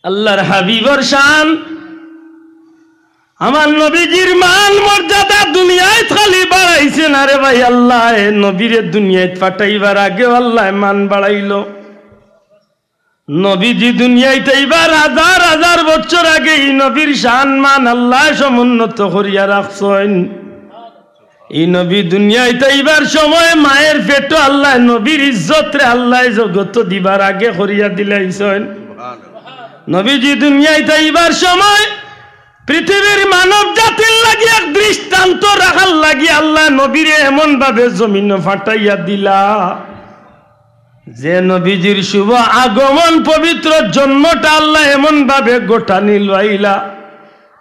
আল্লাহর হাবিবর শান, আমার নবীজির মান মর্যাদা দুনিয়ায় খালি বাড়াইছে না রে ভাই। আল্লাহ নবীরে দুনিয়ায় পাঠাইবার আগে আল্লাহ মান বাড়াইলো। নবীজি দুনিয়ায় তাইবার হাজার হাজার বছর আগে এই নবীর শান মান আল্লাহ সমুন্নত করিয়া রাখছেন। এই নবী দুনিয়ায় তাইবার সময় মায়ের পেট আল্লাহ নবীর ইজ্জত রে আল্লাহ জগত দিবার আগে করিয়া দিলাইছেন। নবীজি দুনিয়ায় তাইবার সময় পৃথিবীর মানব জাতির লাগি এক দৃষ্টান্ত রাখার লাগি আল্লাহ নবীরে এমন ভাবে জমিন ফাটাইয়া দিলা যে নবীজির শুভ আগমন পবিত্র জন্মটা আল্লাহ এমন ভাবে গোটা নিলাইলা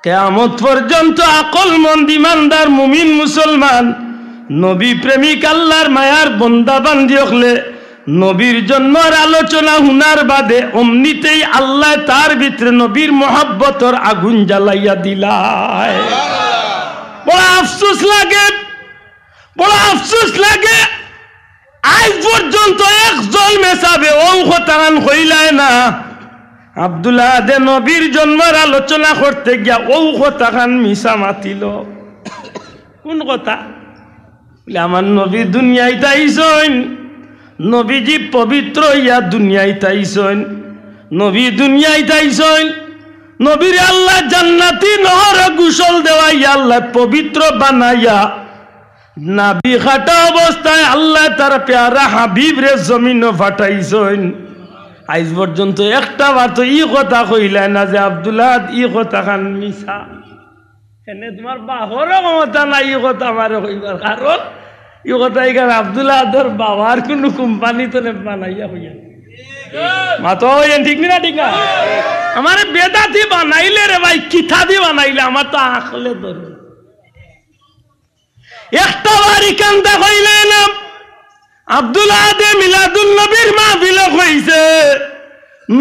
কিয়ামত পর্যন্ত আকলমন্দ ইমানদার মুমিন মুসলমান নবী প্রেমিক আল্লাহর মায়ার বান্দা বান্দি হলে নবীর জন্মের আলোচনা হুনার বাদে অমনিতেই আল্লাহ তার ভিতরে নবীর মোহাব্বতর আগুন জ্বালাইয়া দিলায়। বড় আফসোস লাগে, বড় আফসোস লাগে আজ পর্যন্ত একজন মেসাবে ও কথান হইলায় না। আব্দুল্লাহ দে নবীর জন্মের আলোচনা করতে গিয়া ও কথান মিশা মাতিল। কোন কথা? বলে আমার নবী দুনিয়ায় তাইছেন, নবীজি পবিত্র ইয়া দুনিয়ায় তাইছেন, নবী দুনিয়ায় তাইছেন, নবীর আল্লাহ জান্নাতি নহর গোসল দেওয়াইয়া আল্লাহ পবিত্র বানাইয়া নাবি খাটা অবস্থায় আল্লাহ তার প্যারা হাবিব রে জমিন ফাটাইছেন। আজ পর্যন্ত একটা বার তো ই কথা কইলাই না যে আব্দুল্লাহ ই কথা খান মিশা। এনে তোমার বাহরও ক্ষমতা নাই ই কথা আমার কইবার, কারণ ই কথা এখানে আব্দুল্লাহ আদর বাবার কোনো কোম্পানি তো বানাইয়া হইয়া মাতো ঠিক না? ঠিক না? আমার বেদাতি বানাইলে রে ভাই, কিথা দি বানাইলে আমার তো আখলে ধরে একটা বাড়ি কান্দা হইলে না। আব্দুল্লাহ দে মিলাদুল নবীর মাহফিল হইছে।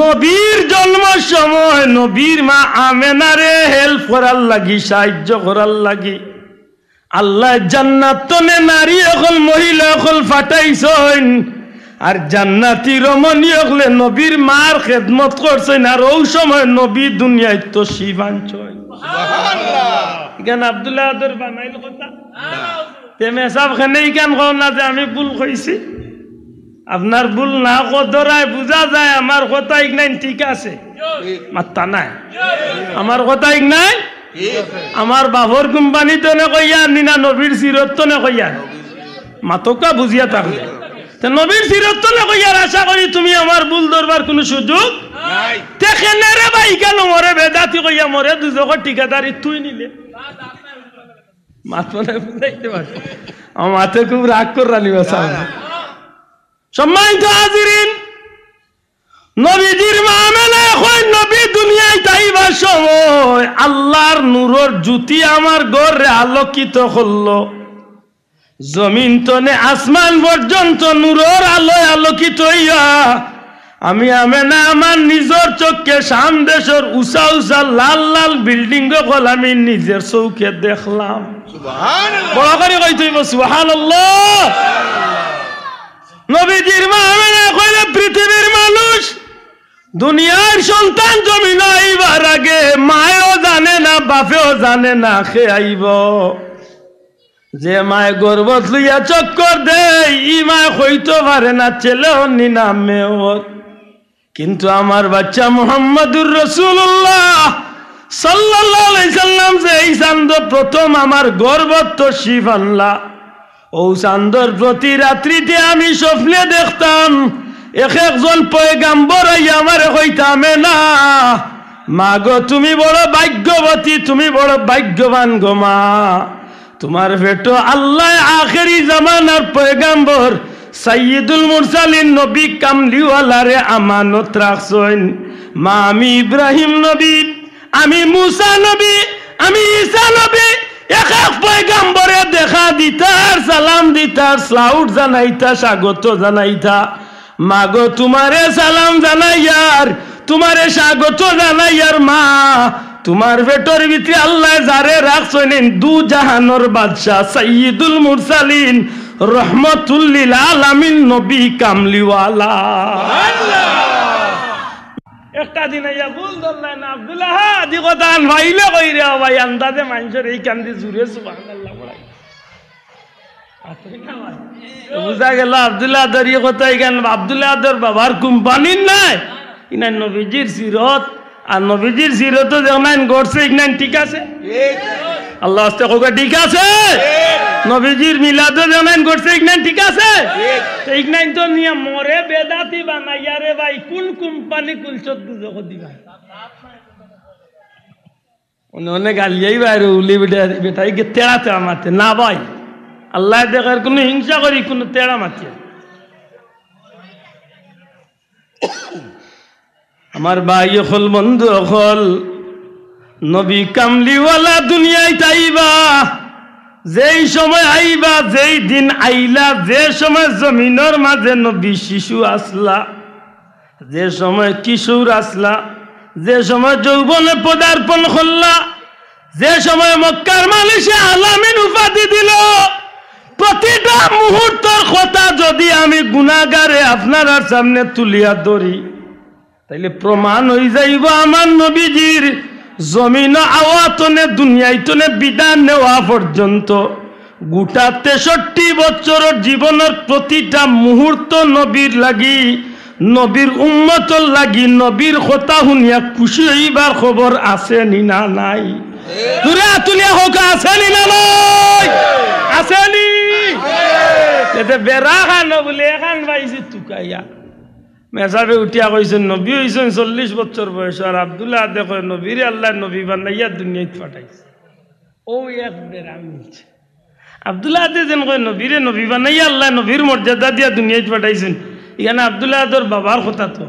নবীর জন্মের সময় নবীর মা আমেনারে হেল্প করার লাগি, সাহায্য করার লাগি আল্লাহ জান্নাত তনে নারী এখন মহিলা এখন ফাটাইছেন। আর জান্নাতি রমণী হলে নবীর মার খেদমত করছেন। আর ওই সময় নবী দুনিয়ায় তো শিবাঞ্চল আব্দুল্লাহ আদর বানাইল কথা তেমে সব খানেই কেন কও না যে আমি ভুল কইছি। আপনার ভুল না কদরায় বোঝা যায় আমার কথা ঠিক নাই, ঠিক আছে মাত্তা নাই আমার কথা ঠিক নাই। আমার বাবর কোম্পানি তো নে কইয়া নিনা নবীর সিরত তো নে কইয়া মাতকা বুঝিয়া থাকলে নবীর সিরত তো নে কইয়া আশা করি তুমি আমার ভুল ধরবার কোনো সুযোগ নাই। তেখেনে রে ভাই কেন মরে বেদাতি কইয়া মরে দুজকের ঠিকাদারি তুই নিলে মাথনে বুঝাইতে পারছি আমার মাথে খুব রাগ করে নিবা সামনে। সম্মানিত হাজিরিন, নবীজির মামেলা এখন নবী দুনিয়ায় তাইবার সময় আল্লাহর নূরের জ্যোতি আমার ঘরে আলোকিত করলো। জমিন তনে আসমান পর্যন্ত নূরের আলোয় আলোকিত হইয়া আমি আমেনা আমার নিজের চোখে শাম দেশের উঁচা উঁচা লাল লাল বিল্ডিং গল আমি নিজের চোখে দেখলাম। বড় করে কই তুই সুবহানাল্লাহ। নবীজির মা আমেনা কইলে পৃথিবীর মানুষ দুনিয়ার সন্তান জমিন আইবার আগে মায়ও জানে না বাপেও জানে না খে আইব। যে মায় গর্ভত লইয়া চক্কর দেয় ই মায় হইতে পারে না ছেলেও নি না মেয়েও। কিন্তু আমার বাচ্চা মুহাম্মদুর রাসূলুল্লাহ সাল্লাল্লাহু আলাইহি সাল্লাম যে এই চাঁদ প্রথম আমার গর্ভত তশরিফ আনলা, ও চাঁদর প্রতি রাত্রিতে আমি স্বপ্নে দেখতাম এক একজন পয়গাম্বর আমারে কইতামে না মা গো তুমি বড় ভাগ্যবতী, তুমি বড় ভাগ্যবান গো মা, তোমার পেটো আল্লাহ আখেরি জামানার পয়গাম্বর সাইয়্যিদুল মুরসালিন নবী কামলিওয়ালারে আমানত রাখছেন। মা আমি ইব্রাহিম নবী, আমি মুসা নবী, আমি ঈসা নবী এক এক পয়গাম্বরে দেখা দিতার, সালাম দিতার, সালাউট জানাইতা, স্বাগত জানাইতা। মাগো তোমারে সালাম জানাইয়ার, তোমারে স্বাগত জানাইয়ার মা, তোমার পেটের ভিতরে আল্লাহ যারে রাখছেন দু জাহানের বাদশা সাইয়্যিদুল মুরসালিন রহমাতুল লিল আলামিন নবী কামলিওয়ালা। একটা দিন আইয়া ভুল ধরলেন আব্দুল্লাহ আদি কথা ভাইলে কই রে ভাই আন্দাজে মানুষের এই কান্দি জুড়ে সুবহানাল্লাহ পড়াই বুঝা গেল আব্দুল্লাহ আদর ইয়ে কথা এখান আব্দুল্লাহ আদর বাবার কোম্পানির নাই ইনা নবীজির সিরত আর নবীজির সিরত যেমন গড়ছে ইগনান ঠিক আছে আল্লাহ আস্তে কোকা ঠিক আছে নবীজির মিলাদ যেমন গড়ছে ইগনান ঠিক আছে ইগনান তো নিয়ে মরে বেদাতি বানাইয়া রে ভাই কোন কোম্পানি কুল চোদ্দ জগৎ দিবা উन्होंने গালিয়াই বাইরে উলি বেটাই কে তেড়াতে আমাতে না ভাই আল্লাহ দেখার কোনো হিংসা করি কোনো তেড়া মাতি আমার ভাই হল বন্ধু হল নবী কামলিওয়ালা দুনিয়ায় তাইবা যেই সময় আইবা যেই দিন আইলা যে সময় জমিনের মাঝে নবী শিশু আসলা যে সময় কিশোর আসলা যে সময় যৌবনে পদার্পণ করলা যে সময় মক্কার মানুষে আলামিন উপাধি দিল প্রতিটা মুহূর্তের কথা যদি আমি গুনাহগারে আপনার সামনে তুলিয়া ধরি তাইলে প্রমাণ হয়ে যাইব আমার নবীজির জমিন আওয়াতনে দুনিয়ায়তনে বিধান নেওয়া পর্যন্ত গোটা 63 বছরের জীবনের প্রতিটা মুহূর্ত নবীর লাগি নবীর উম্মতর লাগি নবীর কথা শুনিয়া খুশি হইবার খবর আছে নি না নাই তুরা তুলিয়া হোক আছে নি না নাই আছে নি এতে বেড়া খান বলে এখান পাইছি তুকাইয়া মেসাবে উঠিয়া কইছেন নবী হইছেন 40 বছর বয়স আর আব্দুল্লাহ দেখো নবীরে আল্লাহ নবী বানাইয়া দুনিয়ায় পাঠাইছে ও এক বেড়া মিলছে আব্দুল্লাহ যেন কয় নবীরে নবী বানাইয়া আল্লাহ নবীর মর্যাদা দিয়া দুনিয়ায় পাঠাইছেন এখানে আব্দুল্লাহ তোর বাবার কথা তো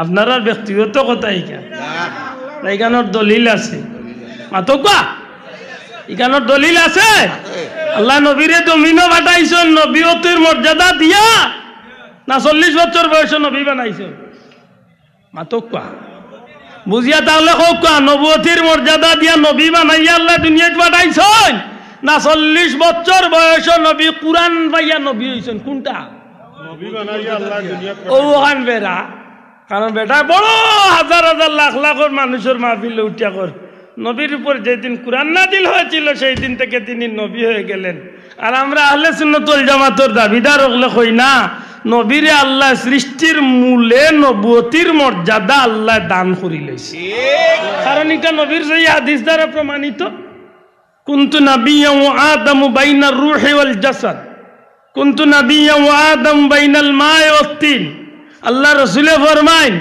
আপনার ব্যক্তিগত কথা এখানোর দলিল আছে মাতো কা এখানোর দলিল আছে আল্লাহ নবীরে জমিনও পাঠাইছেন নবীয়তের মর্যাদা দিয়া না 40 বছর বয়সে নবী বানাইছে মাতো কা বুঝিয়া তাহলে হোক নবুয়তির মর্যাদা দিয়া নবী বানাইয়া আল্লাহ দুনিয়ায় পাঠাইছেন না 40 বছর বয়সে নবী কুরআন পাইয়া নবী হইছেন কোনটা ওখান বেড়া কারণ বেটা বড় হাজার হাজার লাখ লাখের মানুষের মাহফিলে উঠিয়া কর নবীর উপর যেদিন কুরআন নাজিল হয়েছিল সেই দিন থেকে তিনি নবী হয়ে গেলেন আর আমরা আহলে সুন্নাত ওয়াল জামাতের দাবিদার হলে কই না নবীরে আল্লাহ সৃষ্টির মূলে নবুয়তির মর্যাদা আল্লাহ দান করি লইছে কারণ এটা নবীর সেই হাদিস দ্বারা প্রমাণিত কুনতু নাবিয়্যান ওয়া আদামু বাইনার রূহি ওয়াল জাসাদ কুনতু নাবিয়্যান ওয়া আদম বাইনাল মা'i ওয়াত তিন আল্লাহ রাসূলে ফরমায়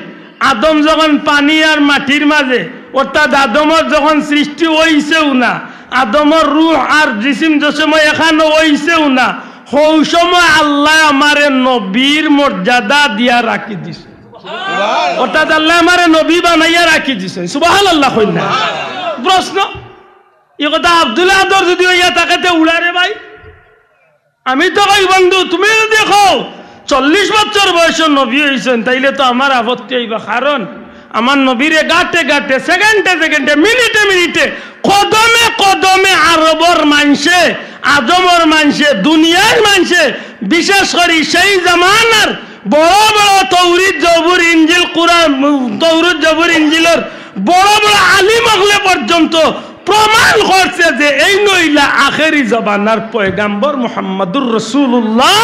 আদম যখন পানি আর মাটির মাঝে অর্থাৎ আদমের যখন সৃষ্টি হইছেও না আদমের রূহ আর জিসিম যে সময় এখানে হইছেও না ওই সময় আল্লাহ আমারে নবীর মর্যাদা দিয়া রাখি দিছে অর্থাৎ আল্লাহ আমারে নবী বানাইয়া রাখি দিছে সুবহানাল্লাহ কই না প্রশ্ন এই কথা আব্দুল্লাহ আদর যদি হইয়া তাকাতে উড়ারে ভাই আমি তো ভাই বন্ধু তুমি দেখো 40 বছর বয়সে নবী হইছেন তাইলে তো আমার আপত্তি হইবা কারণ আমার নবীরে গাটে গাটে সেকেন্ডে সেকেন্ডে মিনিটে মিনিটে কদমে কদমে আরবর মানছে আদমর মানছে দুনিয়ার মানছে বিশেষ করে সেই জামানার বড় বড় তৌরিত জবুর ইনজিল কুরআন তৌরিত জবুর ইনজিলের বড় বড় আলিম হলে পর্যন্ত প্রমাণ করছে যে এই নইলা আখেরি জামানার পয়গাম্বর মুহাম্মদুর রাসূলুল্লাহ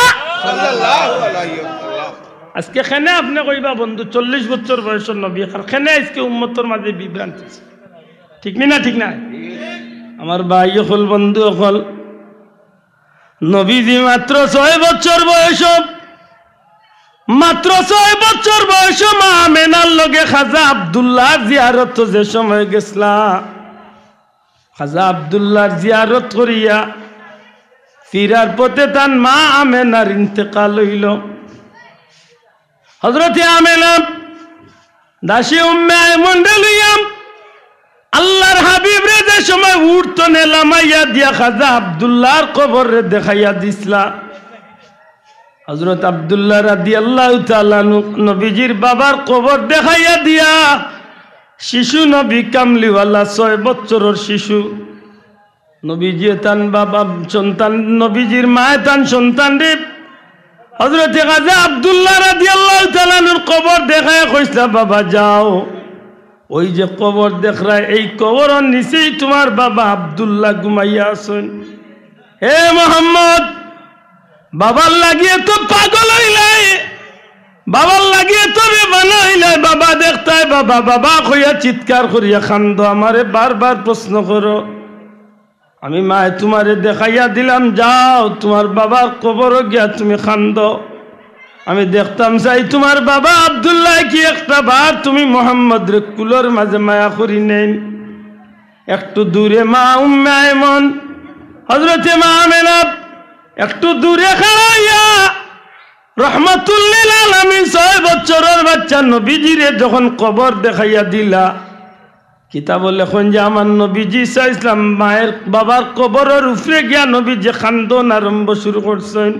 সাল্লাল্লাহু আলাইহি ওয়াসাল্লাম আজকে কেন আপনি কইবা বন্ধু 40 বছর বয়সের নবী আর কেন আজকে উম্মতের মাঝে বিভ্রান্তি ঠিক না ঠিক না আমার ভাই হল বন্ধু হল নবীজি মাত্র 6 বছর বয়স মাত্র 6 বছর বয়স মা আমেনার লগে খাজা আব্দুল্লাহ জিয়ারত যে সময় গেছলা খাজা আব্দুল্লাহর জিয়ারত করিয়া ফিরার পথে তার মা আমেনার ইন্তেকাল হইল হযরত আমেনা দাসী উম্মে আয়মন লইয়াম আল্লাহর হাবিব রে যে সময় উঠতনে লামাইয়া দিয়া খাজা আব্দুল্লাহর কবর রে দেখাইয়া দিছলা হযরত আব্দুল্লাহ রাদিয়াল্লাহু তাআলা নবীজির বাবার কবর দেখাইয়া দিয়া শিশু নবী কামলিওয়ালা 6 বছরের শিশু নবীজি তান বাবা সন্তান নবীজির মা তান সন্তান রে হযরতে গাজী আব্দুল্লাহ রাদিয়াল্লাহু তাআলা আনহুর কবর দেখায় কইসলা বাবা যাও ওই যে কবর দেখরা এই কবরের নিচেই তোমার বাবা আব্দুল্লাহ ঘুমাইয়া আছেন। হে মোহাম্মদ বাবার লাগিয়ে তো পাগল হইলাই, বাবার লাগিয়ে তো বেমানা হইলাই, বাবা দেখতাই বাবা বাবা কইয়া চিৎকার করিয়া কান্দ, আমারে বারবার প্রশ্ন করো। আমি মায়ে তোমারে দেখাইয়া দিলাম যাও তোমার বাবার কবরও গিয়া তুমি কান্দ। আমি দেখতাম চাই তোমার বাবা আব্দুল্লাহ কি একটা বার তুমি মোহাম্মদ রে কুলোর মাঝে মায়া করি নেন। একটু দূরে মা উম্মে আয়মন হযরতে মা আমেনা একটু দূরে খাড়াইয়া রহমাতুল লিল আলামিন 6 বছরের বাচ্চা নবীজিরে যখন কবর দেখাইয়া দিলা, কিতাব লেখন যে আমার নবীজি ইসলাম মায়ের বাবার কবরের উপরে গিয়া নবীজি কান্দন আরম্ভ শুরু করছেন।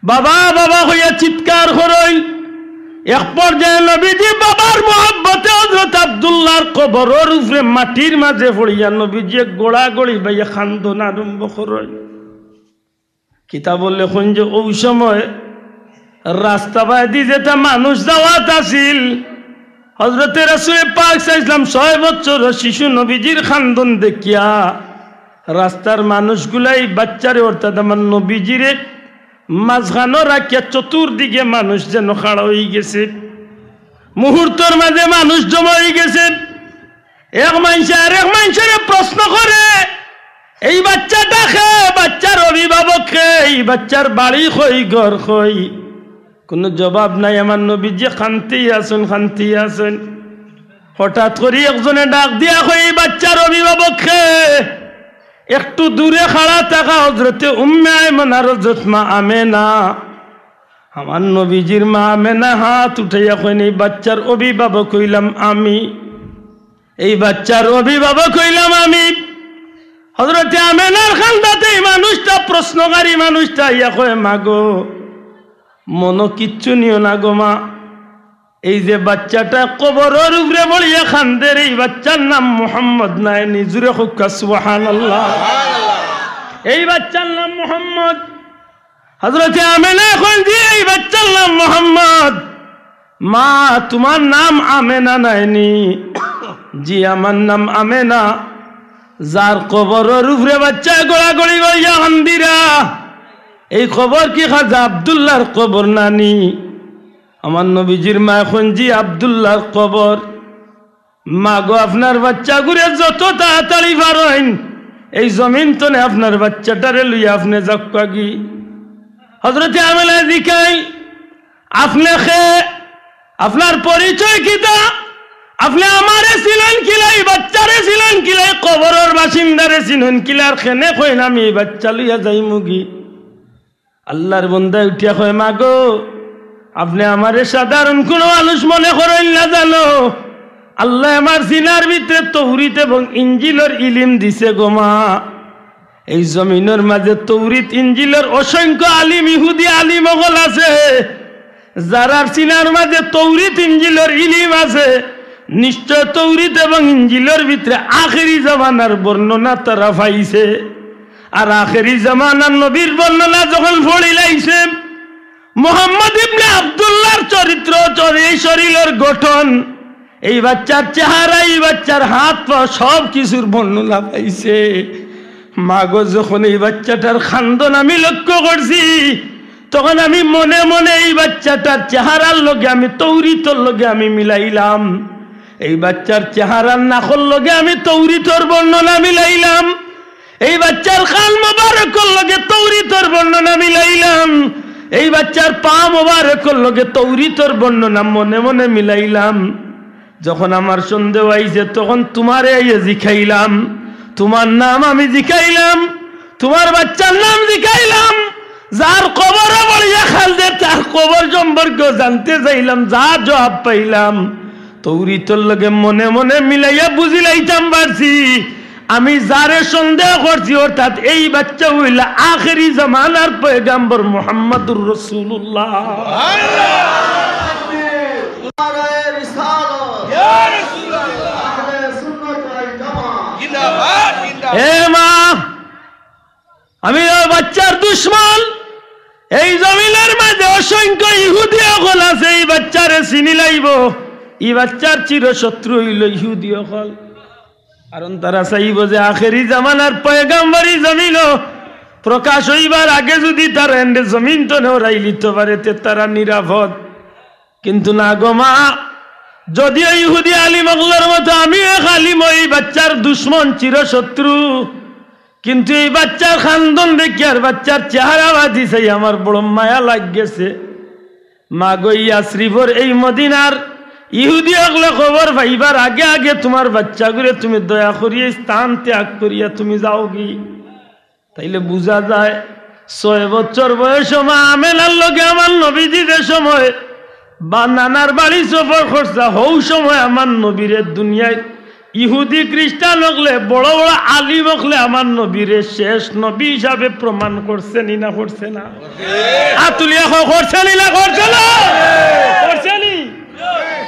বাবা বাবা হইয়া চিৎকার করেন। এক পর্যায়ে নবীজি বাবার মোহাব্বতে হযরত আব্দুল্লাহর কবরের উপরে মাটির মাঝে পড়িয়া নবীজি গোড়াগড়ি বাইয়া কান্দন আরম্ভ করেন। কিতাব লেখন যে ওই সময় রাস্তা বাদি যেটা মানুষ যাওয়াত আছিল, হযরতে রাসূল পাক সাল্লাল্লাহু 6 বছরের শিশু নবীজির কান্দন দেখিয়া রাস্তার মানুষগুলাই বাচ্চারে অর্থাৎ আমার নবীজিরে মাঝখানো রাখিয়া চতুর্দিকে মানুষ যেন খাড়া হয়ে গেছে, মুহূর্তের মাঝে মানুষ জমা হয়ে গেছে। এক মানুষে আরেক মানুষের প্রশ্ন করে এই বাচ্চাটা খে, বাচ্চার অভিভাবক খে, এই বাচ্চার বাড়ি কই ঘর কই, কোনো জবাব নাই। আমার নবীজি শান্তি আছেন। হঠাৎ করে একজনে ডাক দিয়া কই এই বাচ্চার অভিভাবক খে। একটু দূরে খাড়া থাকা হযরতে উম্মে আয়মন আর হযরত মা আমেনা, আমার নবীজির মা আমেনা হাত উঠাইয়া কইন এই বাচ্চার অভিভাবক হইলাম আমি, এই বাচ্চার অভিভাবক হইলাম আমি। হযরতে আমেনার খান্দাতে এই মানুষটা প্রশ্নকারী মানুষটা ইয়া কয় মাগো মনো কিচ্ছু নিও না গো মা, এই যে বাচ্চাটা কবরের উপরে বলিয়া খান্দের এই বাচ্চার নাম মুহাম্মদ নাই, নিজুরে হুক্কা সুবহানাল্লাহ, এই বাচ্চার নাম মুহাম্মদ। হযরতে আমেনা কইন যে এই বাচ্চার নাম মুহাম্মদ। মা তোমার নাম আমেনা নাইনি? জি আমার নাম আমেনা। যার কবরের উপরে বাচ্চা গোড়াগড়ি গড়িয়া হান্দিরা, এই খবর কি খাজা আব্দুল্লাহর কবর নানি? আমার নবীজির মা এখন জি আব্দুল্লাহর কবর। মা গো আপনার বাচ্চা ঘুরে যত তাড়াতাড়ি পারেন এই জমিন তনে আপনার বাচ্চাটারে লইয়া আপনি যাকি। হযরতে আমেনা জিকাই আপনি খে, আপনার পরিচয় কিতা, আপনি আমারে ছিলেন কিলাই, বাচ্চারে ছিলেন কিলাই, কবরের বাসিন্দারে ছিলেন কিলার খেনে কইন আমি এই বাচ্চা লইয়া যাই মুগি। আল্লাহর বান্দা উঠিয়া কয় মা গো আপনি আমারে সাধারণ কোনো মানুষ মনে করেন না জানো, আল্লাহ আমার সিনার ভিতরে তৌরিত এবং ইঞ্জিলের ইলিম দিছে গো মা। এই জমিনের মাঝে তৌরিত ইঞ্জিলের অসংখ্য আলিম ইহুদি আলিম ওগল আছে, যারার সিনার মাঝে তৌরিত ইঞ্জিলের ইলিম আছে, নিশ্চয় তৌরিত এবং ইঞ্জিলের ভিতরে আখেরি জামানার বর্ণনা তারা পাইছে। আর আখেরি জামানার নবীর বর্ণনা যখন পড়িলাইছে, মুহাম্মদ ইবনে আব্দুল্লাহর চরিত্র, এই শরীরের গঠন, এই বাচ্চার চেহারা, এই বাচ্চার হাত পা সব কিছুর বর্ণনা পাইছে। মাগো যখন এই বাচ্চাটার খান্দন আমি লক্ষ্য করছি, তখন আমি মনে মনে এই বাচ্চাটার চেহারার লগে আমি তৌরিতর লগে আমি মিলাইলাম, এই বাচ্চার চেহারার নাখর লগে আমি তৌরিতর বর্ণনা মিলাইলাম, এই বাচ্চার কান মোবারকের লগে তৌরিতর বর্ণনা মিলাইলাম, এই বাচ্চার পা মোবারকের লগে তৌরিতর বর্ণনা মনে মনে মিলাইলাম। যখন আমার সন্দেহ আইছে তখন তোমারে আইয়ে জিখাইলাম, তোমার নাম আমি জিখাইলাম, তোমার বাচ্চার নাম জিখাইলাম, যার কবরে বলিয়া খালদে তার কবর সম্পর্কে জানতে চাইলাম, যা জবাব পাইলাম তৌরিতর লগে মনে মনে মিলাইয়া বুঝিলাইতাম পারছি আমি যারে সন্দেহ করছি অর্থাৎ এই বাচ্চা হইলা আখেরি জামানার পয়গম্বর মুহাম্মদুর রাসূলুল্লাহ। আমি ওই বাচ্চার দুশ্মন, এই জমিনের অসংখ্য ইহুদি সকল আছে এই বাচ্চারে চিনি লাইব এই বাচ্চার চিরশত্রু হইল ইহুদি সকল কারণ তারা চাইব যে আখেরি জামানার পয়গাম্বরী জমিন প্রকাশ হইবার আগে যদি তারা এন্ডে জমিন তো নেওয়াই লিতে পারে তে তারা নিরাপদ কিন্তু না গো মা যদিও ইহুদি আলিম অগলার মতো আমিও এক আলিম এই বাচ্চার দুশ্মন চিরশত্রু কিন্তু এই বাচ্চার খানদন দেখি আর বাচ্চার চেহারা বাদি চাই আমার বড় মায়া লাগছে মা গইয়া শ্রীভর এই মদিনার ইহুদি অগলে খবর পাইবার আগে আগে তোমার বাচ্চাগুলো তুমি দয়া করিয়া স্থান ত্যাগ করিয়া তুমি যাও কি তাইলে বুঝা যায় 6 বছর বয়স মা আমেনার লগে আমার নবীজি যে সময় বা নানার বাড়ি সফর করছা হৌ সময় আমার নবীরে দুনিয়ায় ইহুদি খ্রিস্টান হকলে বড় বড় আলিম হকলে আমার নবীরে শেষ নবী হিসাবে প্রমাণ করছে নি না করছে না আতুলিয়া করছে নি না করছে না করছে নি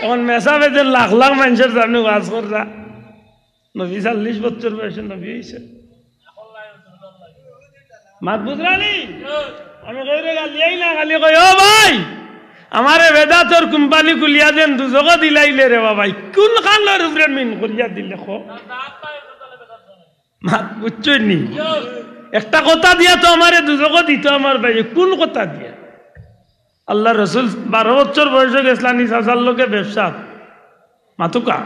এখন মেসাবে যে লাখ লাখ মানুষের সামনে ওয়াজ কররা নবী 40 বছর বয়সে নবী হয়েছে মাত বুঝরানি আমি কইরে গালিয়াই না গালি কই ও ভাই আমারে বেদাতর কোম্পানি খুলিয়া দেন দুজক দিলাইলে রে বাবাই কোন খানের উপরে মিন করিয়া দিলে খো মাত বুঝছই নি একটা কথা দিয়া তো আমারে দুজক দিত আমার ভাই কোন কথা দিয়া আল্লাহ রসুল 12 বছর বয়সে গেছিলেন নিসার লোকে ব্যবসা মাতুকা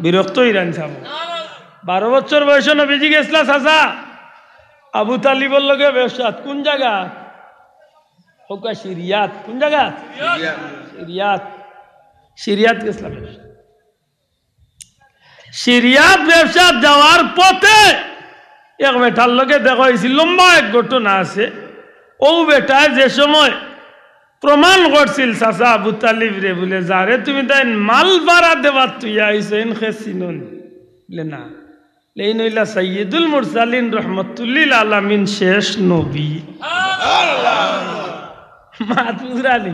বিরক্ত ইরান সাহেব 12 বছর বয়সে নবীজি গেছিলা চাচা আবু তালিবর লোকে ব্যবসা কোন জায়গা হোকা সিরিয়াত কোন জায়গা সিরিয়াত গেছিলাম সিরিয়াত ব্যবসা যাওয়ার পথে এক বেটার লোকে দেখা হয়েছিল লম্বা এক ঘটনা আছে ও বেটায় যে সময় প্রমাণ করছিল চাচা আবু তালিব রে বলে যারে তুমি তাই মাল ভাড়া দেবার তুই আইসেন খেসিনুন বলে না এই নইলা সাইয়্যিদুল মুরসালিন রহমাতুল্লিল আলামিন শেষ নবী মাতুরানি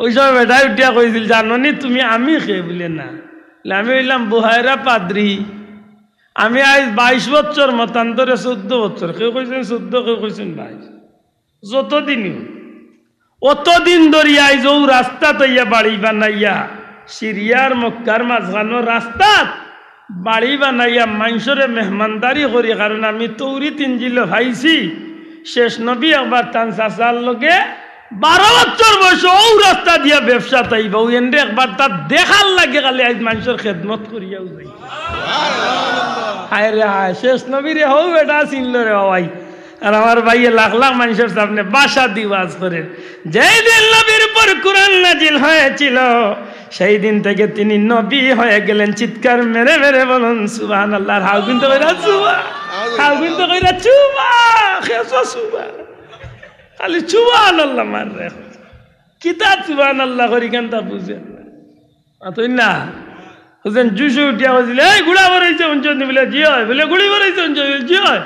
ওই সময় বেটাই উঠিয়া কইছিল জাননি তুমি আমি খে বলে না আমি হইলাম বুহাইরা পাদ্রি আমি আজ 22 বছর মতান্তরে 14 বছর কেউ কইছেন 14 কেউ কইছেন 22 যতদিনই অতদিন ধরিয়া আইজ ও রাস্তা তৈয়া বাড়ি বানাইয়া সিরিয়ার মক্কার মাঝখানো রাস্তা বাড়ি বানাইয়া মানুষরে মেহমানদারি করি কারণ আমি তৌরি তিনজিল ভাইছি শেষ নবী একবার তান চাচার লগে 12 বছর বয়স ও রাস্তা দিয়া ব্যবসা তাইবা ওই এন্ডে একবার তার দেখার লাগে খালি আজ মানুষের খেদমত করিয়াও যাই হায় রে হায় শেষ নবী রে হও বেটা চিনল রে ভাই আর আমার ভাইয়ে লাখ লাখ মানুষের সামনে বাসা দিওয়াজ করেন যেই দিন নবীর উপর কুরআন নাজিল হয়েছিল সেই দিন থেকে তিনি নবী হয়ে গেলেন চিৎকার মেরে মেরে বলুন সুবহানাল্লাহ হাউ কিন্তু কইরা সুবা হাউ কিন্তু কইরা চুবা খেসা সুবা খালি সুবহানাল্লাহ মাররে কিতা সুবহানাল্লাহ করি কেনটা বুঝেন আতই না হুজেন জুসু উঠিয়া বলছিল এই গুড়া বড়াইছে অঞ্চল বলে জি হয় বলে গুড়ি বড়াইছে অঞ্চল জি হয়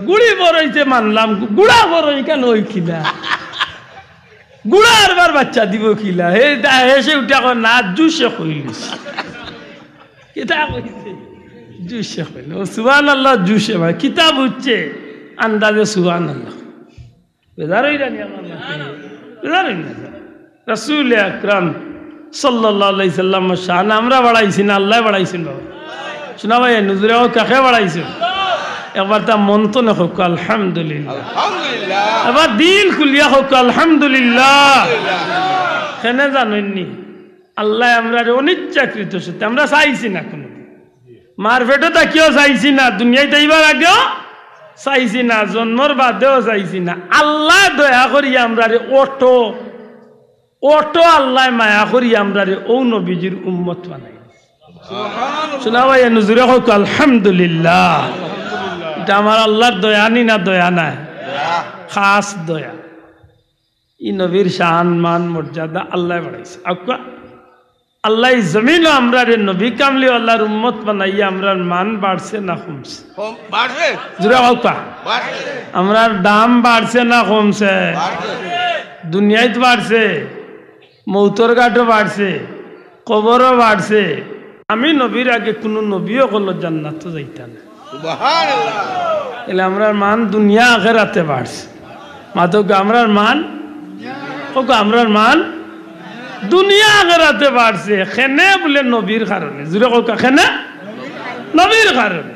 গুড়ি বড়াইছে মানলাম গুড়া বড়াই কেন ওই খিলা গুড়ার বার বাচ্চা দিব খিলা হে এসে উঠে এখন না জুসে কইলিস কিতা কইছে জুসে কইল সুবহানাল্লাহ জুসে ভাই কিতাব উঠছে আন্দাজে সুবহানাল্লাহ বেজার হই রানি আমার বেজার হই না রাসূল আকরাম সাল্লাল্লাহু আলাইহি সাল্লাম শান আমরা বাড়াইছি না আল্লাহ বাড়াইছেন বাবা শোনা ভাই নুজুরে কাকে বাড়াইছেন একবার তা মন তো না হোক আলহামদুলিল্লাহ এবার দিল খুলিয়া হোক আলহামদুলিল্লাহ কেন জানেননি আল্লাহ আমরা অনিচ্ছাকৃত সত্যি আমরা চাইছি না কোনো মার পেটে তাকিয়েও চাইছি না দুনিয়ায় তাইবার আগেও চাইছি না জন্মর বাদেও চাইছি না আল্লাহ দয়া করি আমরা অটো অটো আল্লাহ মায়া করি আমরা ও নবীজির উম্মত বানাই শোনা ভাই নুজুরে হোক আলহামদুলিল্লাহ এটা আমার আল্লাহর দয়া নি না দয়া নাই খাস দয়া ই নবীর শান মান মর্যাদা আল্লাহ বাড়াইছে আকা আল্লাহ জমিন আমরা রে নবী কামলি আল্লাহর উম্মত বানাইয়া আমরার মান বাড়ছে না কমছে বাড়ছে জুরা আকা আমরার দাম বাড়ছে না কমছে দুনিয়ায় বাড়ছে মৌতর ঘাটও বাড়ছে কবরও বাড়ছে আমি নবীর আগে কোনো নবীও করলো জান্নাত যাইতা না এলে আমরার মান দুনিয়া আখেরাতে বাড়ছে মাতক আমরার মান ওকে আমরার মান দুনিয়া আখেরাতে বাড়ছে খেনে বলে নবীর কারণে জুড়ে কোকা খেনে নবীর কারণে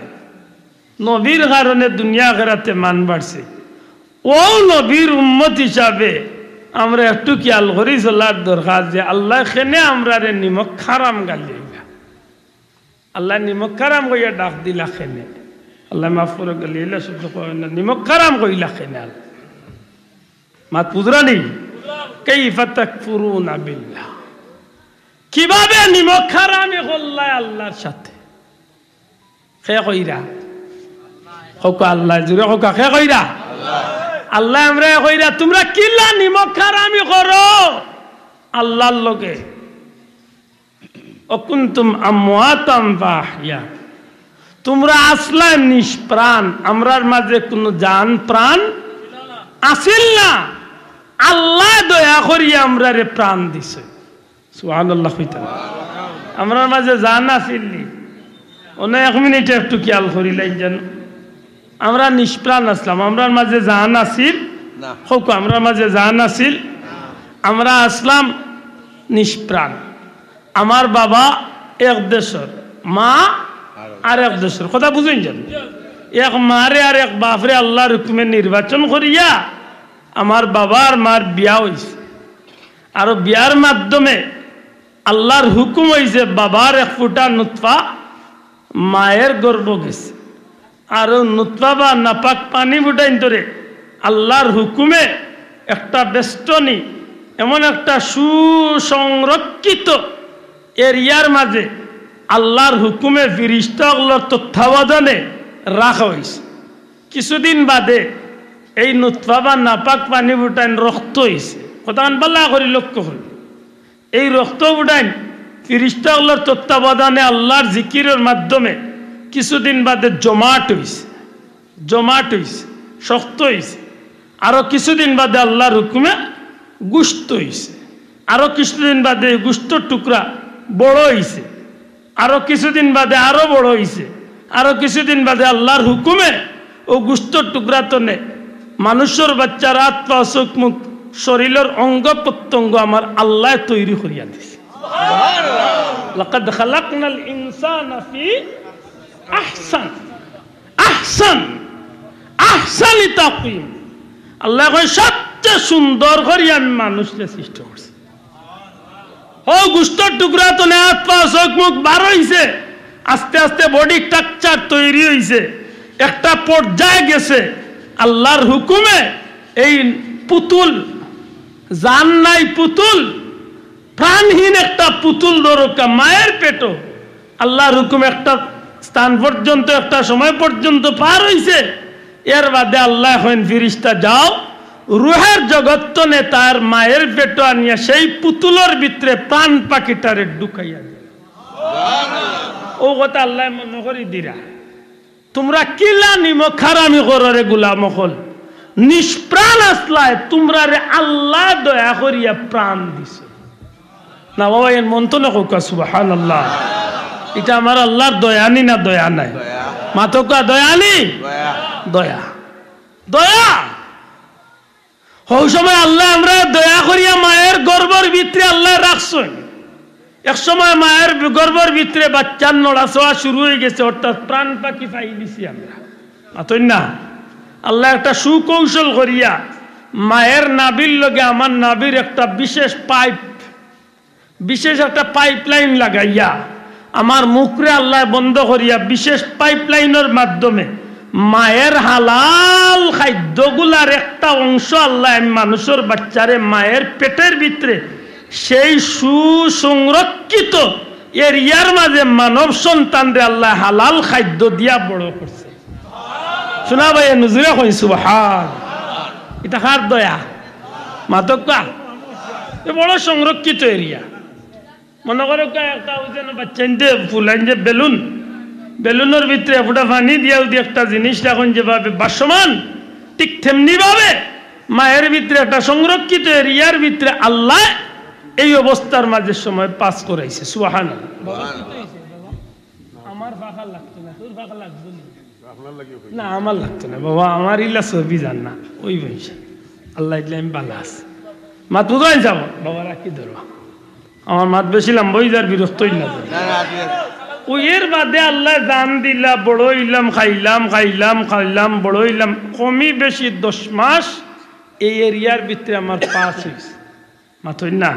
নবীর কারণে দুনিয়া আখেরাতে মান বাড়ছে ও নবীর উম্মত হিসাবে আমরা একটু খেয়াল করি চলার দরকার যে আল্লাহ খেনে আমরা রে নিমক খারাম গালি আল্লাহ নিমক খারাম কইয়া ডাক দিলা খেনে আল্লাহ মাফ করে গেলি শুধু নিমক খারাম কইলা খেনে মাত পুজরা নেই কাইফা তাকফুরুনা বিল্লাহ কিভাবে নিমক খারামি করলাই আল্লাহর সাথে খে কইরা হোকা আল্লাহ জুড়ে হোকা খে কইরা আল্লাহ আমরা কইরা তোমরা কিল্লা নিমক খারামি করো আল্লাহর লগে অকুনতুম আমওয়াতাম ফাহিয়া তোমরা আসলা নিষ্প্রাণ আমরার মাঝে কোনো জান প্রাণ আসিল না আল্লাহ দয়া করিয়া আমরা রে প্রাণ দিছে সুবহানাল্লাহ কইতা আমরার মাঝে জান আসিলনি ওনে 1 মিনিট একটু খেয়াল করিলাই যেন আমরা নিষ্প্রাণ আসলাম আমরার মাঝে জান আসিল না হোক আমরার মাঝে জান আসিল আমরা আসলাম নিষ্প্রাণ আমার বাবা এক দেশের মা আর এক দেশের কথা বুঝেন যেন এক মারে আর এক বাপরে আল্লাহর হুকুমে নির্বাচন করিয়া আমার বাবার মার বিয়া হয়েছে আর বিয়ার মাধ্যমে আল্লাহর হুকুম হয়েছে বাবার এক ফুটা নুতফা মায়ের গর্ভ গেছে আর নুতফা বা নাপাক পানি ফুটাইন ধরে আল্লাহর হুকুমে একটা বেষ্টনী এমন একটা সুসংরক্ষিত এরিয়ার মাঝে আল্লাহর হুকুমে ফিরিস্তাগুলোর তত্ত্বাবধানে রাখা হয়েছে কিছুদিন বাদে এই নুতফা বা নাপাক পানি ফুটাইন রক্ত হয়েছে কথা পাল্লা করি লক্ষ্য করি এই রক্ত ফুটাইন ফিরিস্তাগুলোর তত্ত্বাবধানে আল্লাহর জিকিরের মাধ্যমে কিছুদিন বাদে জমাট হয়েছে শক্ত হয়েছে আরো কিছুদিন বাদে আল্লাহর হুকুমে গুস্ত হয়েছে আরো কিছুদিন বাদে গুস্তর টুকরা বড় হয়েছে আরো কিছুদিন বাদে আরো বড় হয়েছে আরো কিছুদিন বাদে আল্লাহর হুকুমে ও গুস্তর টুকরা তনে মানুষের বাচ্চার হাত পা চোখ মুখ শরীরের অঙ্গ প্রত্যঙ্গ আমার আল্লাহ তৈরি করিয়া দিছে লাকাদ খালাকনাল ইনসানা ফি আহসানি তাকওয়িম আল্লাহ কয় সবচেয়ে সুন্দর করে আমি মানুষকে সৃষ্টি করছি ও গুস্তর টুকরা তো হাত পা চোখ মুখ বার হইছে আস্তে আস্তে বডি স্ট্রাকচার তৈরি হইছে একটা পর্যায়ে গেছে আল্লাহর হুকুমে এই পুতুল জান নাই পুতুল প্রাণহীন একটা পুতুল দরকার মায়ের পেটো আল্লাহর হুকুমে একটা স্থান পর্যন্ত একটা সময় পর্যন্ত পার হইছে এর বাদে আল্লাহ এখন ফিরিস্তা যাও রুহের জগৎ নে তার মায়ের পেটো আনিয়া সেই পুতুলের ভিতরে প্রাণ পাখিটারে ঢুকাইয়া দিল ও কথা আল্লাহ মনে করি দিরা তোমরা কিলা নিমক খারামি করো রে গুলাম হল নিষ্প্রাণ আসলায় তোমরা রে আল্লাহ দয়া করিয়া প্রাণ দিছে না বাবা এর মন তো না কোকা সুবহানাল্লাহ এটা আমার আল্লাহর দয়ানি না দয়া নাই মাতকা দয়ানি দয়া দয়া ওই সময় আল্লাহ আমরা দয়া করিয়া মায়ের গর্ভের ভিতরে আল্লাহ রাখছেন এক সময় মায়ের গর্ভের ভিতরে বাচ্চার নড়াচড়া শুরু হয়ে গেছে অর্থাৎ প্রাণ পাখি পাই দিছি আমরা মাতই না আল্লাহ একটা সুকৌশল করিয়া মায়ের নাভির লগে আমার নাভির একটা বিশেষ একটা পাইপলাইন লাগাইয়া আমার মুখরে আল্লাহ বন্ধ করিয়া বিশেষ পাইপলাইনের মাধ্যমে মায়ের হালাল খাদ্যগুলার একটা অংশ আল্লাহ মানুষের বাচ্চারে মায়ের পেটের ভিতরে সেই সুসংরক্ষিত এরিয়ার মাঝে মানব সন্তানরে আল্লাহ হালাল খাদ্য দিয়া বড় করছে শোনা ভাই নজরে কই সুবহান এটা কার দয়া মাতকা এ বড় সংরক্ষিত এরিয়া মনে করো একটা বাচ্চা ফুলাইন যে বেলুনের ভিতরে ফুটা পানি দিয়াও দিয়ে একটা জিনিস এখন যেভাবে বাসমান ঠিক তেমনি ভাবে মায়ের ভিতরে একটা সংরক্ষিত এরিয়ার ভিতরে আল্লাহ এই অবস্থার মাঝে সময় পাস করাইছে সুবহানাল্লাহ আমার ফাঁকা লাগতো না তোর ফাঁকা লাগতো না আমার লাগতো না বাবা আমার ইল্লা ছবি জান না ওই বৈশা আল্লাহ ইল্লা আমি বালা আছে মাত বুঝাই যাব বাবা রাখি ধরো আমার মাত বেশি লম্বই যার বিরক্তই না ওইয়ের বাদে আল্লাহ জান দিলা বড় ইলাম খাইলাম খাইলাম খাইলাম বড় ইলাম কমই বেশি 10 মাস এই এরিয়ার ভিতরে আমার পাস হয়েছে মাথই না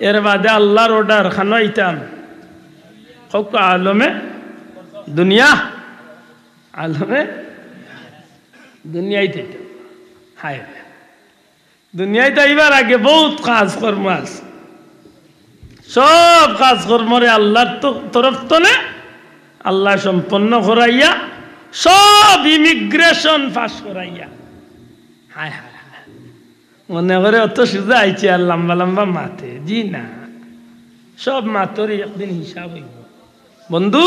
এর বাদে আল্লাহর অর্ডার খানো ইতাম হক আলমে দুনিয়া আলমে দুনিয়াইতে হায় দুনিয়ায় আইবার আগে বহুত কাজ কর্ম আছে সব কাজ কর্মরে আল্লাহর তরফ তলে আল্লাহ সম্পন্ন করাইয়া সব ইমিগ্রেশন পাস করাইয়া হায় হায় মনে করে অত সোজা আইছে আর লম্বা লম্বা মাথে জি না সব মাতরে একদিন হিসাব হইব বন্ধু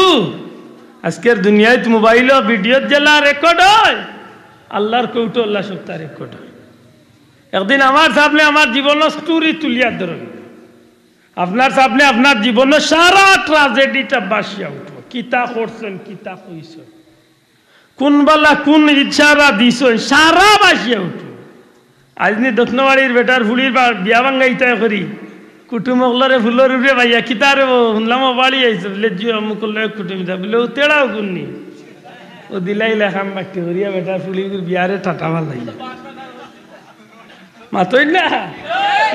আজকের দুনিয়ায় মোবাইল ভিডিও জেলা রেকর্ড হয় আল্লাহর কৌটো আল্লাহ সপ্তাহ রেকর্ড হয় একদিন আমার সামনে আমার জীবন স্টোরি তুলিয়া ধরবে আপনার সামনে আপনার জীবন সারা ট্রাজেডিটা বাসিয়া উঠবো কিতা করছেন কিতা কইছেন কোন বেলা কোন ইচ্ছারা দিছেন সারা বাসিয়া উঠবো আজ নি দক্ষিণবাড়ির বেটার ফুলির বিয়া ভাঙ্গাইতে করি কুটুমকলরে ফুলর উড়ে ভাইয়া কিতারে শুনলাম বাড়ি আইছে বলে জিও মুকুল কুটুম বলে ও তেড়াও গুননি ও দিলাই লেখাম বাক্য করিয়া বেটার ফুলির বিয়ারে ঠাটা ভাল লাগে মাতই না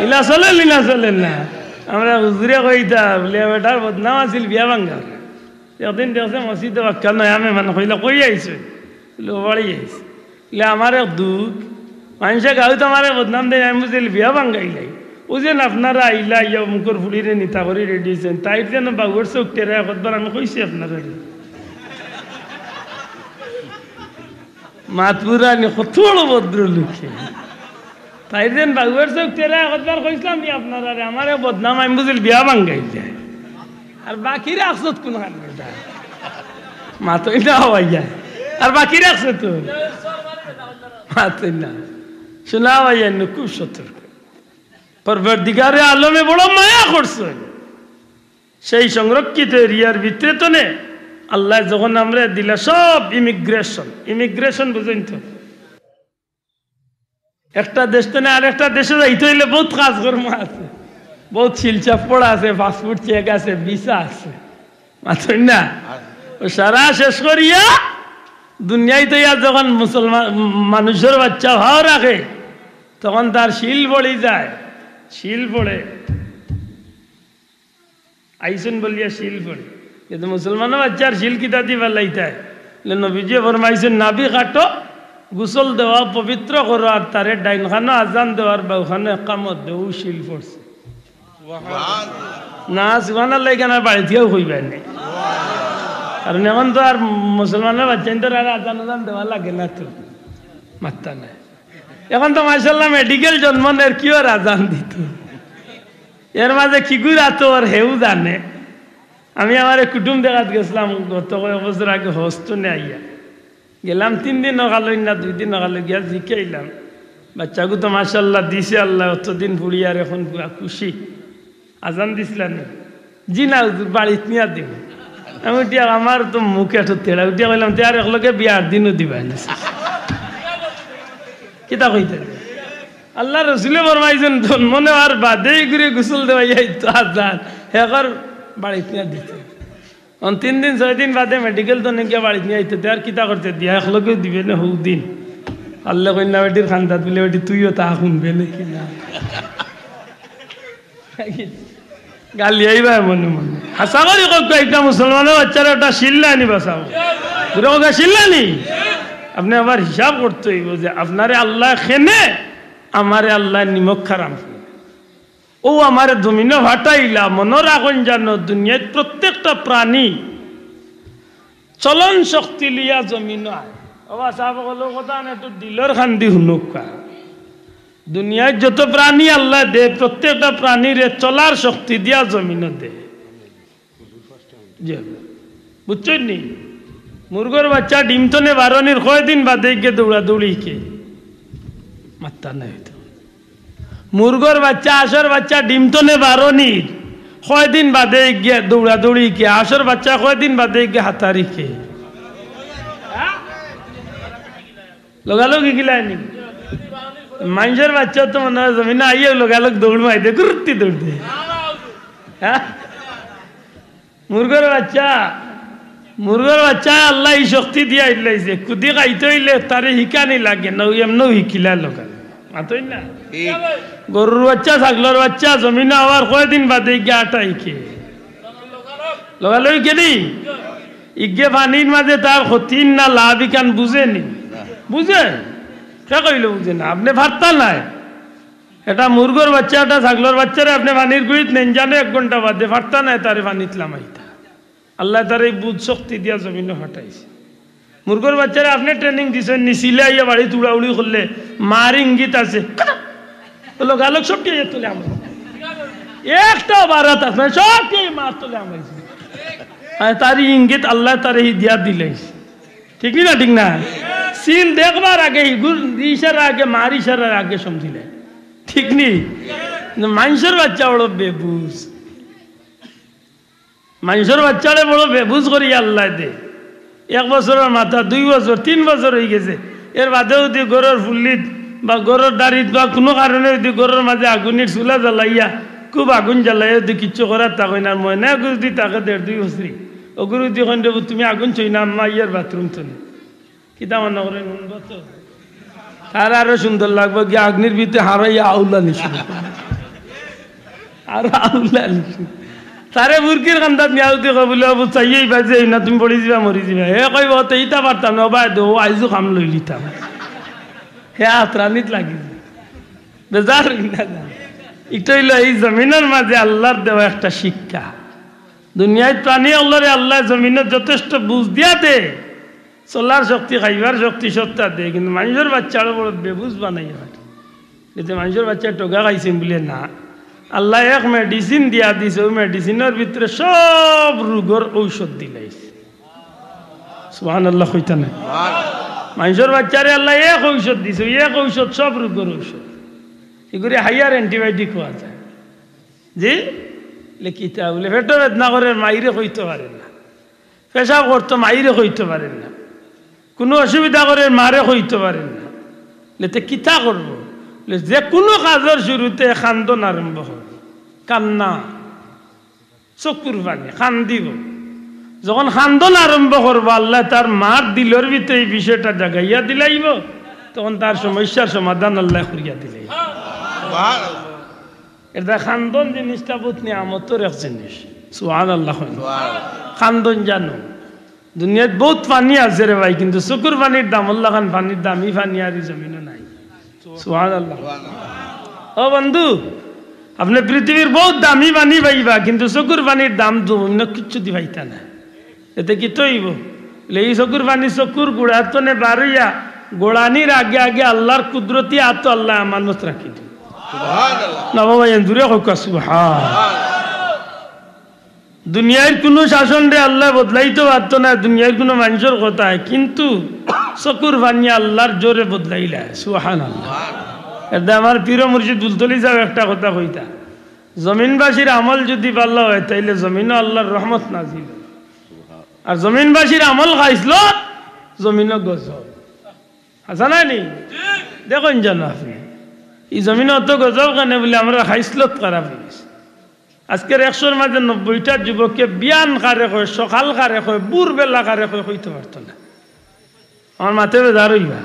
ইলা চলেন না আমরা হুজুরে কইতা বলে বেটার বদনাম আছিল বিয়া ভাঙ্গার একদিন দেখছে মসজিদে বাক্কা নয় আমি মানে কইলা কই আইছে বলে বাড়ি আইছে বলে আমার এক দুঃখ মানুষে গাঁও তো আমার বদনাম দেয় আমি বুঝলি বিয়া ভাঙ্গাইলাই ও যেন আপনারা আইলা ইয়া মুখর ফুলিরে নিতা করে রেডি হয়েছেন তাই যেন বাবুর চোখ টেরা একবার আমি কইছি আপনারা মাতপুরা নি কত বড় ভদ্র লোকে তাই যেন বাবুর চোখ টেরা একবার কইছিলাম আপনারা আমার বদনাম আমি বুঝলি বিয়া ভাঙ্গাই যায় আর বাকি রাখছত কোন মাতই না হওয়াই যায় আর বাকি রাখছে তো মাতই না শোনা হওয়াই যায় খুব সতর্ক পরবর্তীকারে আলমে বড় মায়া করছে সেই সংরক্ষিত এরিয়ার ভিতরে তো নে আল্লাহ যখন আমরা দিলা সব ইমিগ্রেশন বুঝেন তো একটা দেশ তো না আর একটা দেশে যাইতে হইলে বহুত কাজকর্ম আছে বহুত শিলচাপ পড়া আছে পাসপোর্ট চেক আছে ভিসা আছে মাথই না ও সারা শেষ করিয়া দুনিয়ায় তো ইয়া যখন মুসলমান মানুষের বাচ্চা ভাও রাখে তখন তার শিল বড়ি যায় শিল পড়ে আইসুন বলিয়া শিল পড়ে কিন্তু মুসলমান বাচ্চার শিল কিতা দি পাল্লাইতায় নবীজি ফরমাইছেন নাভি কাটো গোসল দেওয়া পবিত্র করো আর তারে ডাইন খানো আজান দেওয়ার বাউখানো একামত দেও শিল পড়ছে না সুবহানাল্লাহ কেন বাড়ি থেকেও কইবেন না কারণ এখন তো আর মুসলমানের বাচ্চা তো আর আজান দেওয়া লাগে না তো মাত্তা নাই এখন তো মাশাআল্লাহ মেডিকেল জন্মনের কি আর আজান দিত এর মাঝে কি গুড়াতো আর হেউ জানে আমি আমার কুটুম দেখাত গেছিলাম গত কয়েক বছর আগে হস্তনে আইয়া গেলাম 3 দিন নগালো না 2 দিন নগালো গিয়া জিকাইলাম বাচ্চাগু তো মাশাআল্লাহ দিছে আল্লাহ অতদিন ফুড়ি আর এখন খুশি আজান দিছিলেন জি না বাড়িতে নিয়ে দিব আমি উঠিয়া আমার তো মুখে একটু তেড়া উঠিয়া কইলাম তে আর একলগে বিয়ার দিনও দিবা কিতা কইতে আল্লাহ রসুলে ফরমাইছেন মনে আর বাদেই করে গোসল দেওয়াই তো আজান হেকর বাড়িতে নিয়ে দিতে 3 দিন 6 দিন বাদে মেডিকেল তো নাকি বাড়িতে নিয়ে আইতে আর কিতা করতে দিয়া একলগে দিবে না হৌ দিন আল্লাহ কইনা বেটির খান্দাত বলে বেটি তুইও তা শুনবে নাকি না গালি আইবা মনে মনে হাসা করি কক একটা মুসলমানের বাচ্চারা ওটা শিল্লা নি বাসাও তোরা ওকে শিল্লা নি আপনি আবার হিসাব করতে হইব যে আপনারে আল্লাহ খেনে আমারে আল্লাহ নিমক খারাম ও আমারে জমিনে ভাটাইলা মনে রাখুন জানো দুনিয়ায় প্রত্যেকটা প্রাণী চলন শক্তি লিয়া জমিন আয় বাবা সাহেব হলো কথা না একটু দিলর খান্দি শুনুক দুনিয়ায় যত প্রাণী আল্লাহ দে প্রত্যেকটা প্রাণীর চলার শক্তি দিয়া জমিন দে বুঝছেন নি মুরগর বাচ্চা ডিম তো নে বারণীর কয়দিন বাদে গিয়ে দৌড়াদৌড়ি কে মাত্তা নাই হইতো মুরগর বাচ্চা আসর বাচ্চা ডিম তো নে বারণীর কয়দিন বাদে গিয়ে দৌড়াদৌড়ি কে আসর বাচ্চা কয়দিন বাদে গিয়ে হাতারি কে লগালগি গিলায়নি মানুষের বাচ্চা তো মনে হয় জমিনে আইয়ে লোক দৌড় মাইতে ঘুরতে দৌড়তে হ্যাঁ মুরগের বাচ্চা আল্লাহ এই শক্তি দিয়া ইলাইছে কুদি খাইতে হইলে তারে হিকানি লাগে না এমনও হিকিলা লোক মাতই না গরুর বাচ্চা ছাগলের বাচ্চা জমিনে আবার কয়দিন বাদে গিয়ে আটা হিকে লগালই কেনি ইগে পানির মাঝে তার ক্ষতি না লাভ ইকান বুঝেনি বুঝে কে কইল বুঝে না আপনি ভারতা নাই এটা মুরগোর বাচ্চা এটা ছাগলের বাচ্চারে আপনি পানির গুড়িত নেন জানে 1 ঘন্টা বাদে ভারতা নাই তারে পানিত লামাইতা আল্লাহ তার এই বুধ শক্তি দিয়া জমিনে হটাইছে মুরগোর বাচ্চারা আপনি ট্রেনিং দিচ্ছেন নিচিলে আইয়া বাড়ি তুড়াউড়ি করলে মার ইঙ্গিত আছে লোক আলোক সব কে তুলে আমার একটা বারাত আছে সব কে মার তুলে আমাইছে তার ইঙ্গিত আল্লাহ তার এই দিয়া দিলাইছে ঠিক না ঠিক না সিল দেখবার আগে ইশারা আগে মার ইশারার আগে সমঝিলে ঠিক নি মানুষের বাচ্চা বড় বেবুজ মানুষের বাচ্চারে বড় বেবুজ করি আল্লাহ দে 1 বছরের মাথা 2 বছর 3 বছর হয়ে গেছে এর বাদেও যদি গরুর ফুল্লিত বা গরুর দাড়িত বা কোনো কারণে যদি গরুর মাঝে আগুনের চুলা জ্বালাইয়া খুব আগুন জ্বালাইয়া যদি কিচ্ছু করার তাকে না ময়না যদি তাকে 1.5-2 বছরই ও গুরু দিয়ে তুমি আগুন ছই না আম্মা ইয়ার বাথরুম চলে কিতা মনে করেন তার আরো সুন্দর লাগবে গিয়ে আগ্নির ভিতরে হারাইয়া আউলা নিশু আর আউলা নিশু তারে বুরকির কান্দাত নিয়াউতি কবুলে অবু চাইয়েই বাজে না তুমি পড়ি যাবা মরি যাবা হে কইব তো ইটা পারতাম না বাই দো আইজু কাম লই লিতাম হে আত্রানিত লাগি বেজার না এটা হইল এই জমিনের মাঝে আল্লাহর দেওয়া একটা শিক্ষা দুনিয়ায় প্রাণী আল্লাহরে আল্লাহ জমিনে যথেষ্ট বুঝ দিয়া দে চলার শক্তি খাইবার শক্তি সত্তা দে কিন্তু মানুষের বাচ্চা বড় বেবুজ বানাই কিন্তু মানুষের বাচ্চা টোকা খাইছেন বলে না আল্লাহ এক মেডিসিন দিয়া দিছে ওই মেডিসিনের ভিতরে সব রোগের ঔষধ দিলাইছে সুবহানাল্লাহ কইতা না মানুষের বাচ্চারে আল্লাহ এক ঔষধ দিছে এক ঔষধ সব রোগের ঔষধ এগুলি হাইয়ার অ্যান্টিবায়োটিক হওয়া যায় জি লিখিতা বলে পেটো বেদনা করে মাইরে কইতে পারেন না পেশাব করতো মাইরে কইতে পারেন না কোনো অসুবিধা করে মারে কইতে পারেন না লেতে কিতা করবো যে কোনো কাজের শুরুতে খান্দন আরম্ভ হবে কান্না চকুর পানি খান্দিব যখন খান্দন আরম্ভ করবো আল্লাহ তার মার দিলের ভিতরে এই বিষয়টা জাগাইয়া দিলাইব তখন তার সমস্যার সমাধান আল্লাহ করিয়া দিলাইব এটা খান্দন জিনিসটা বহুত নিয়ামতের এক জিনিস সুবহানাল্লাহ খান্দন জানো দুনিয়াত বহুত পানি আছে রে ভাই কিন্তু চকুর পানির দাম আল্লাহ খান পানির দামই পানি আর জমিনে নাই সুবহানাল্লাহ ও বন্ধু আপনি পৃথিবীর বহুত দামি পানি পাইবা কিন্তু চকুর পানির দাম তো অন্য কিচ্ছু দি পাইতা না এতে কি তৈব এই চকুর পানি চকুর গুড়া তো নে বারইয়া গোড়ানির আগে আগে আল্লাহর কুদরতি আত আল্লাহ আমানত রাখি দিন না বাবা দূরে হোক সুবহান দুনিয়ার কোনো শাসন রে আল্লাহ বদলাইতে পারতো না দুনিয়ার কোনো মানুষের কথায় কিন্তু চকুর পানি আল্লাহর জোরে বদলাইলা সুবহানাল্লাহ এটা আমার পীর মুর্শিদ বুলতলি যাও একটা কথা কইতা জমিনবাসীর আমল যদি ভালো হয় তাইলে জমিনও আল্লাহর রহমত নাজিল আর জমিনবাসীর আমল খাইছিল জমিনও গজব আসা নাই নি দেখুন জানো আপনি এই জমিনে অত গজব কেন বলে আমরা খাইসলত খারাপ হয়ে গেছে আজকের 100-র মাঝে 90টা যুবককে বিয়ান কারে কয় সকাল কারে কয় বুর বেলা কারে কয় কইতে পারতো না আমার মাথায় বেজার হইবা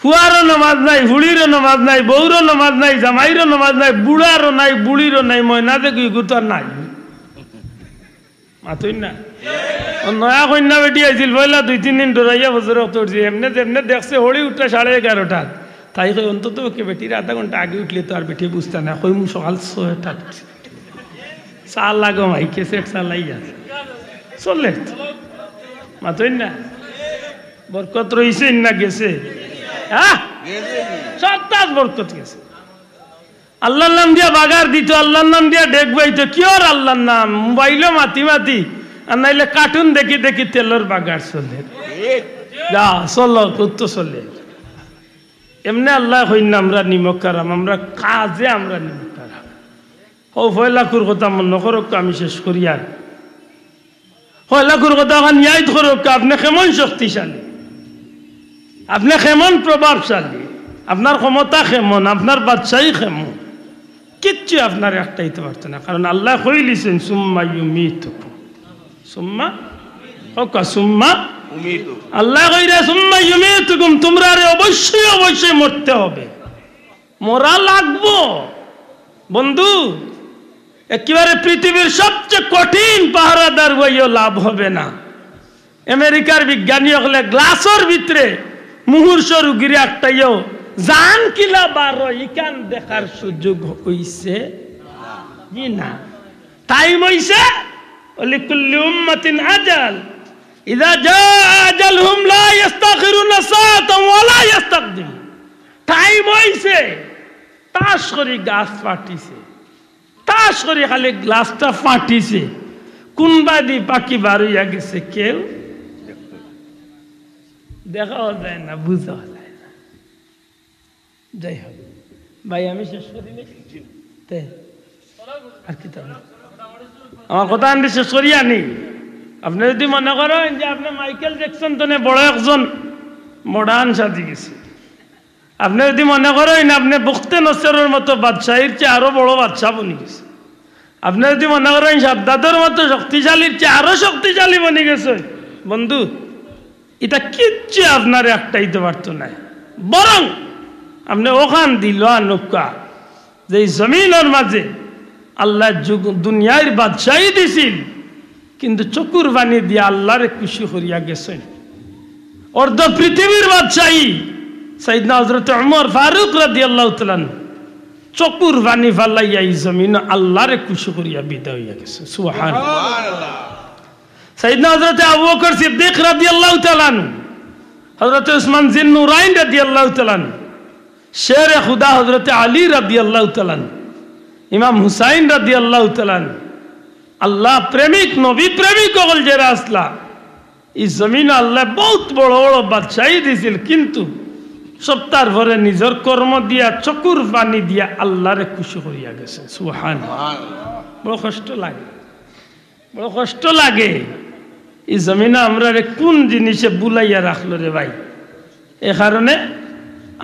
ফুয়ারও নমাজ নাই হুড়িরও নমাজ নাই বউরও নমাজ নাই জামাইরও নমাজ নাই বুড়ারও নাই বুড়িরও নাই ময়না দেখি গুতার নাই মাথই না নয়া কন্যা বেটি আইছিল পয়লা 2-3 দিন ডরাইয়া বছর উঠছি এমনি যেমনি দেখছে হড়ি উঠে 11:30 তাই কই অন্তত ওকে বেটির আধা ঘন্টা আগে উঠলে তো আর বেটি বুঝতে না কই সকাল 6টা চাল লাগো মাইকে সেট চালাই আছে চলে মাথই না বরকত রইছে না গেছে হ্যাঁ সত্তাজ বরকত গেছে আল্লাহর নাম দিয়া বাগার দিত আল্লাহর নাম দিয়া দেখবাইতো কি আর আল্লাহর নাম মোবাইলও মাতি মাতি আর নাইলে কার্টুন দেখি দেখি তেলের বাগার চলে যা চলো কত চলে এমনি আল্লাহ হইন আমরা নিমক কারাম আমরা কাজে আমরা নিমক কারাম ও 6 লাখের কথা মনে করো আমি শেষ করি আর 6 লাখের কথা নিয়ায় করো আপনি কেমন শক্তিশালী আপনি কেমন প্রভাবশালী আপনার ক্ষমতা কেমন, আপনার বাদশাহী কেমন, কিচ্ছু আপনার একটাইতে পারত না। কারণ আল্লাহ কই লিছেন সুম্মা ইউমিতুকুম, সুম্মা ওকা সুম্মা আল্লাহ কইরা সুম্মা ইউমিতুকুম, তোমরা অবশ্যই অবশ্যই মরতে হবে, মরা লাগবো বন্ধু। একেবারে পৃথিবীর সবচেয়ে কঠিন পাহারাদার হইও লাভ হবে না। আমেরিকার বিজ্ঞানী হলে গ্লাসের ভিতরে মুহূর্ত রুগীর একটাইও জান কিলা বারো ইকান দেখার সুযোগ হইছে জি না, টাইম হইছে। লিকুল্লি উম্মাতিন আজাল, ইযা জা আজালহুম লা ইস্তাখিরুনা সাআতান ওয়া লা ইস্তাকদিম। টাইম হইছে, তাস করে গাছ ফাটিছে, তাস করে খালি গ্লাসটা ফাটিছে, কোনবা দি পাখি বার হইয়া গেছে কেউ দেখাও যায় না, বুঝাও যায় না। যাই হোক ভাই, আমি শেষ করি আর কি আমার কথা আনতে শেষ করি আনি। আপনি যদি মনে করেন যে আপনি মাইকেল জ্যাকসন তো বড় একজন মডার্ন সাজি গেছে, আপনি যদি মনে করেন আপনি বখতে নসরের মতো বাদশাহীর চেয়ে আরো বড় বাদশাহ বনি গেছে, আপনি যদি মনে করেন সাদ্দাতের মতো শক্তিশালীর চেয়ে আরো শক্তিশালী বনি গেছে, বন্ধু এটা কিচ্ছু আপনার একটাইতে পারতো না। বরং আপনি ওখান দিল নৌকা যে জমিনের মাঝে আল্লাহ দুনিয়ার বাদশাহী দিছিল, কিন্তু চকুর বাণী দিয়ে আল্লাহরে খুশি করিয়া গেছেন। অর্ধ পৃথিবীর বাদশাহী সাইয়েদনা হযরত ওমর ফারুক রাদিয়াল্লাহু তাআলা চকুর বাণী ফালাইয়া এই জমিন আল্লাহরে খুশি করিয়া বিদায় হইয়া গেছে। সুবহানাল্লাহ। সাইয়েদনা হযরত আবু বকর সিদ্দিক রাদিয়াল্লাহু তাআলা, হযরত উসমান জিন্নুরাইন রাদিয়াল্লাহু তাআলা, শেরে খুদা হযরত আলী রাদিয়াল্লাহু তাআলা, ইমাম হুসাইন রাদিয়াল্লাহু তাআলা, আল্লাহ প্রেমিক নবী প্রেমিক হল যে আসলা এই জমিন আল্লাহ বহুত বড় বড় বাদশাহী দিছিল, কিন্তু সপ্তাহ ভরে নিজের কর্ম দিয়া চকুর পানি দিয়া আল্লাহরে খুশি করিয়া গেছে। সুবহানাল্লাহ। বড় কষ্ট লাগে, বড় কষ্ট লাগে। এই জমিনে আমরা কোন জিনিসে বুলাইয়া রাখলো রে ভাই। এ কারণে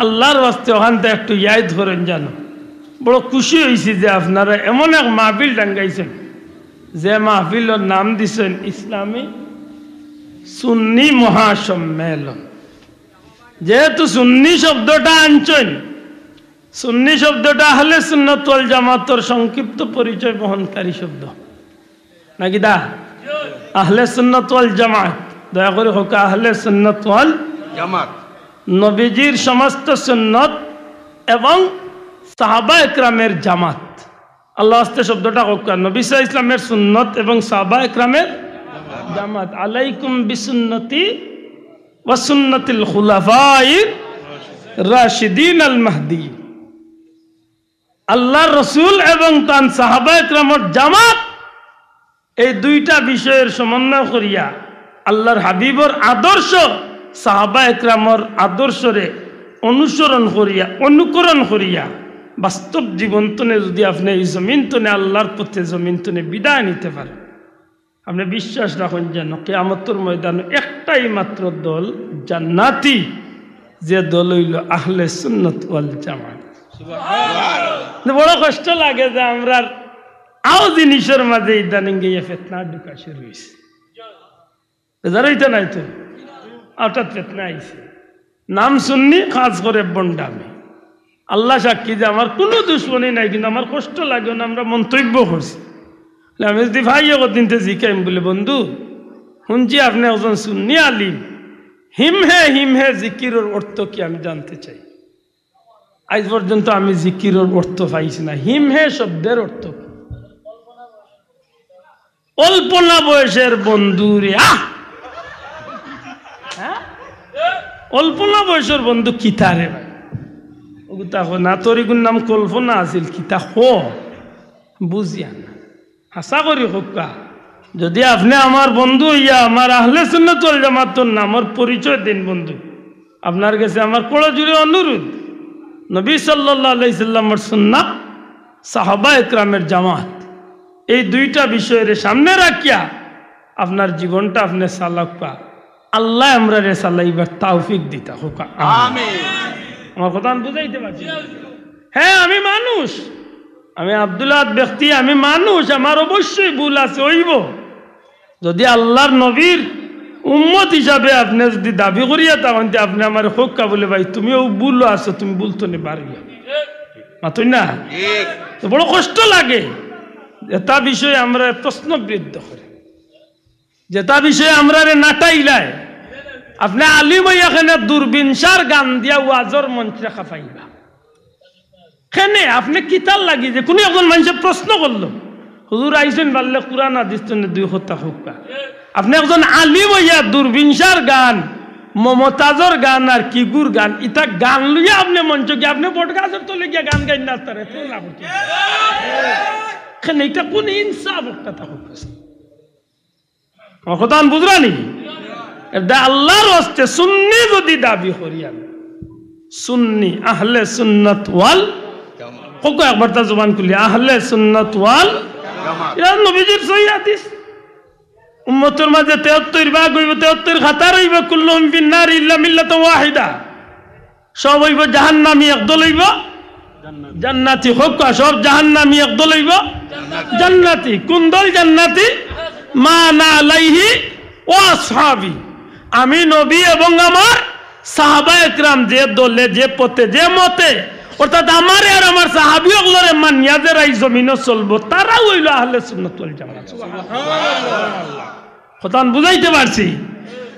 আল্লাহর ওয়াস্তে ওখানটা একটু ইয়াদ করেন, জানো বড় খুশি হয়েছি যে আপনারা এমন এক মাহফিল ডাঙ্গাইছেন, যে মাহফিলের নাম দিছেন ইসলামী সুন্নি মহাসম্মেলন। যেহেতু সুন্নি শব্দটা আনছেন, সুন্নি শব্দটা আহলে সুন্নাত ওয়াল জামাতের সংক্ষিপ্ত পরিচয় বহনকারী শব্দ নাকি দা? আহলে সুন্নাত ওয়াল জামাত, দয়া করে হোক আহলে সুন্নাত ওয়াল জামাত, নবীজির সমস্ত সুন্নত এবং সাহাবা একরামের জামাত। আল্লাহ আস্তে শব্দটা হোক নবী সাল্লাল্লাহু আলাইহি ইসলামের সুন্নত এবং সাহাবা একরামের জামাত। আলাইকুম বিসুন্নতি ওয়া সুন্নাতিল খুলাফায়ে রাশিদিন আল মাহদি। আল্লাহর রাসূল এবং তার সাহাবা একরামের জামাত, এই দুইটা বিষয়ের সমন্বয় করিয়া আল্লাহর হাবিবর আদর্শ সাহাবা একরামের আদর্শরে অনুসরণ করিয়া অনুকরণ করিয়া বাস্তব জীবন তনে যদি আপনি এই জমিন তনে আল্লাহর পথে জমিন তনে বিদায় নিতে পারেন, আপনি বিশ্বাস রাখুন যেন কিয়ামতের ময়দানে একটাই মাত্র দল জান্নাতি, যে দল হইল আহলে সুন্নাত ওয়াল জামাত। সুবহানাল্লাহ। বড় কষ্ট লাগে যে আমরা আও জিনিসের মাঝে ইদানিং গিয়ে ফিতনা ঢুকা শুরু হয়েছে, জানাইতে নাই তো হঠাৎ ফিতনা আইছে, নাম শুননি খাস করে বন্ডামি। আল্লাহ সাক্ষী যে আমার কোনো দুশ্মনী নাই, কিন্তু আমার কষ্ট লাগে না, আমরা মন্তব্য করছি। আমি যদি ভাই দিনতে জিকাইম বলে, বন্ধু শুনছি আপনি একজন সুন্নি আলিম, হিম হে জিকিরের অর্থ কি আমি জানতে চাই। আজ পর্যন্ত আমি জিকিরের অর্থ পাইছি না। হিম হে শব্দের অর্থ কি? অল্পনা বয়সের বন্ধু রে, অল্পনা বয়সের বন্ধু কিতা রে ভাই, ওগুতা না তরিগুর নাম কল্পনা আছিল, কিতা হো বুঝিয়া না। আশা করি হোকা যদি আপনি আমার বন্ধু হইয়া আমার আহলে সুন্নাত ওয়াল জামাতের নামের পরিচয় দিন বন্ধু, আপনার কাছে আমার কোড়া জুড়ে অনুরোধ, নবী সাল্লাল্লাহু আলাইহি সাল্লামের সুন্নাহ, সাহাবা একরামের জামাত, এই দুইটা বিষয়ের সামনে রাখিয়া আপনার জীবনটা আপনি চালাকা। আল্লাহ আমরা রে চালাইবার তৌফিক দিতা হোক, আমিন। আমার কথা বুঝাইতে পারছি? হ্যাঁ, আমি মানুষ, আমি আব্দুল আহাদ ব্যক্তি, আমি মানুষ, আমার অবশ্যই ভুল আছে হইব। যদি আল্লাহর নবীর উম্মত হিসাবে আপনি যদি দাবি করিয়া তখন আপনি আমার হোক্কা বলে ভাই তুমিও ভুল আছো, তুমি বলতো নি পারবি মাতুই না, তো বড় কষ্ট লাগে। যেটা বিষয়ে আমরা প্রশ্নবিদ্ধ করি, যেটা বিষয়ে আমরা নাটাইলাই, আপনি আলিম হইয়াখানে দূরবিনসার গান দিয়া ওয়াজর মঞ্চে খাফাইবা কেনে? আপনি কিতাল লাগি যে কোনো একজন মানুষের প্রশ্ন করলো, হুজুর আইসেন বাল্লে কুরআন হাদিস তো 2 কথা হোক্কা, আপনি একজন আলিম হইয়া দূরবিনসার গান, মমতাজর গান আর কিগুর গান, ইটা গান লইয়া আপনি মঞ্চ গিয়ে আপনি বট গাছের তলে গিয়া গান গাই না তারে এটা কোন ইনসাফ কথা হোক? কথা বুঝরানি? আল্লাহর হস্তে সুন্নি যদি দাবি করি, আমি সুন্নি আহলে সুন্নাত ওয়াল জামাত, একবার তা জবান খুলি, আহলে সুন্নাত ওয়াল জামাত, নবীজির সহিহ হাদিস। উম্মতের মাঝে 73 ভাগ হইব, 73 খাতার হইব, কুল্লুহুম ফিন্নার ইল্লা মিল্লাতুন ওয়াহিদা, সব হইব জাহান্নামী, একদল হইব জান্নাতি। হোক সব জাহান্নামী, একদল হইব জান্নাতি। কোন দল জান্নাতি? মা না আলাইহি ওয়া আসহাবি, আমি নবী এবং আমার সাহাবা একরাম যে দলে, যে পথে, যে মতে, অর্থাৎ আমারে আর আমার সাহাবী ওগুলোরে মানিয়া যে এই জমিনে চলবো, তারা হইল আহলে সুন্নাত ওয়াল জামাত। কথা বুঝাইতে পারছি?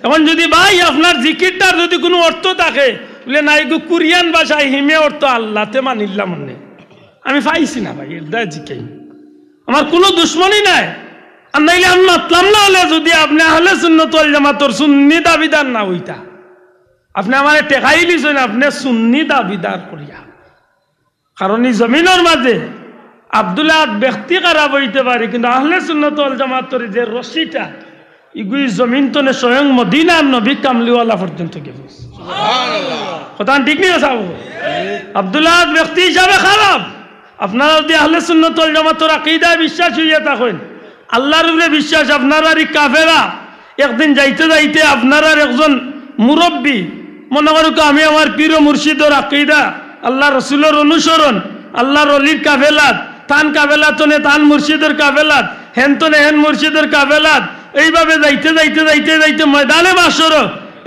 এখন যদি ভাই আপনার জিকিরটার যদি কোনো অর্থ থাকে বলে না, এগো কোরিয়ান ভাষায় হিমে অর্থ আল্লাহতে মানিলাম মনে, আমি পাইছি না ভাই, এটা জিকাই, আমার কোনো দুশ্মনী নাই। আর নাইলে আমি মাতলাম না হলে যদি আপনি আহলে সুন্নাত ওয়াল জামাতের সুন্নি দাবিদার না হইতা, আপনি আমার টেকাই লিছেন আপনি সুন্নি দাবিদার করিয়া। কারণ এই জমিনের মাঝে আব্দুল আহাদ ব্যক্তি খারাপ হইতে পারে, কিন্তু আহলে সুন্নাত ওয়াল জামাতের যে রশিটা ইগুই জমিন তো স্বয়ং মদিনার নবী কামলিওয়ালা পর্যন্ত গেছে। কথা ঠিক নিয়ে যাবো? আব্দুল আহাদ ব্যক্তি হিসাবে খারাপ, আপনারা যদি আহলে সুন্নাত ওয়াল জামাতের আকীদায় বিশ্বাস হইয়া থাকেন, আল্লাহর উপরে বিশ্বাস, আপনারা কাফেরা একদিন যাইতে যাইতে আপনারা একজন মুরব্বী মনে করুক, আমি আমার পীর মুর্শিদের আকীদা, আল্লাহ রসুলের অনুসরণ, আল্লাহর অলির কাফেলাত, তান কাফেলাতনে তান মুর্শিদের কাফেলাত, হেনতনে হেন মুর্শিদের কাফেলাত, এইভাবে যাইতে যাইতে যাইতে যাইতে ময়দানে মাশর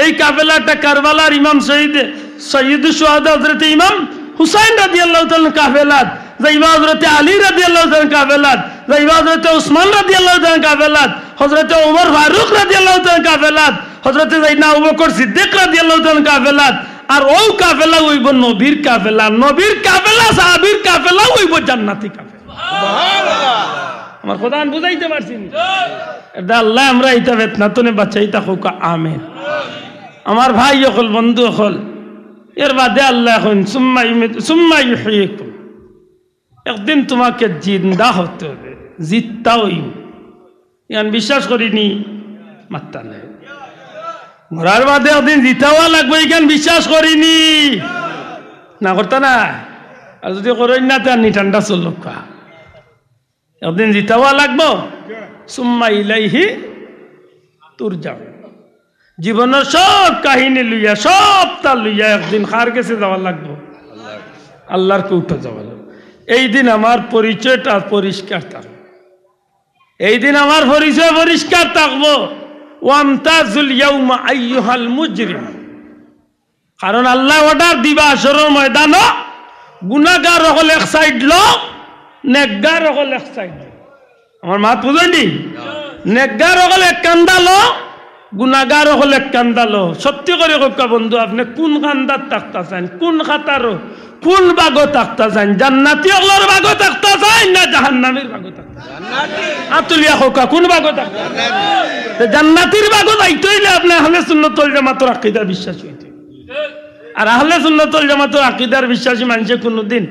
এই কাফেলাটা কারবালার ইমাম সৈয়দুশ শুহাদা হযরত ইমাম হুসাইন রাদিয়াল্লাহু তাআলা কাফেলাত, যাইবা হযরত আলী রাদিয়াল্লাহু তাআলা কাফেলাত, যাইবা হযরত উসমান রাদিয়াল্লাহু তাআলা কাফেলাত, হযরত ওমর ফারুক রাদিয়াল্লাহু তাআলা কাফেলাত, হযরত সাইয়েদনা আবু বকর সিদ্দিক রাদিয়াল্লাহু তাআলা কাফেলাত। আর ও কাফেলা হইব নবীর কাফেলা, নবীর কাফেলা, সাহাবীর কাফেলা হইব জান্নাতি কাফেলা। সুবহানাল্লাহ। আমার কথা বুঝাইতে পারছি? এটা আল্লাহ আমরা এটা বেতনাতনে বাঁচাইতা হোক, আমিন। আমার ভাই হল, বন্ধু হল, এর বাদে আল্লাহ এখন সুম্মা ইউহয়িকুম, একদিন তোমাকে জিন্দা হতে হবে, জিততা হইব। ইয়ান বিশ্বাস করিনি মাত্তা নাই, মরার বাদে একদিন জিতাওয়া লাগবে, এখান বিশ্বাস করিনি না করতা না। আর যদি করেন না তার নিঠান্ডা চলল, একদিন জিতাওয়া লাগবো। সুম্মা ইলাইহি তুরজাউন, জীবনের সব কাহিনী লইয়া, সব তার লইয়া একদিন কার কাছে যাওয়া লাগবো? আল্লাহর কৌটা যাওয়া লাগবে। এই দিন আমার পরিচয়টা পরিষ্কার থাকবে, এই দিন আমার পরিচয় পরিষ্কার থাকবো। ওয়ামতাজুল ইয়াউমা আইয়ুহাল মুজরিম, কারণ আল্লাহ অর্ডার দিবা আসরের ময়দান, গুনাহগার হল এক সাইড লো, নেকগার হল এক সাইড। আমার মাত বুঝেনি? নেকগার হল এক কান্দা লো, গুনাহগার হল এক কান্দা লো। সত্যি করে কোকা বন্ধু, আপনি কোন কান্দার তাকতা চান, কোন খাতারও কোন বাগো তাকতা চান? জান্নাতি হলর বাগো তাকতা চান না জাহান্নামীর বাগো তাকতা? জান্নাতি। আতুলিয়া কোকা কোন বাগো তাকতা? জান্নাতি। জান্নাতির বাগো যাইতে হইলে আপনি আহলে সুন্নাত ওয়াল জামাতের আকীদার বিশ্বাসী হইতে। আর আহলে সুন্নাত ওয়াল জামাতের আকীদার বিশ্বাসী মানুষে কোনদিন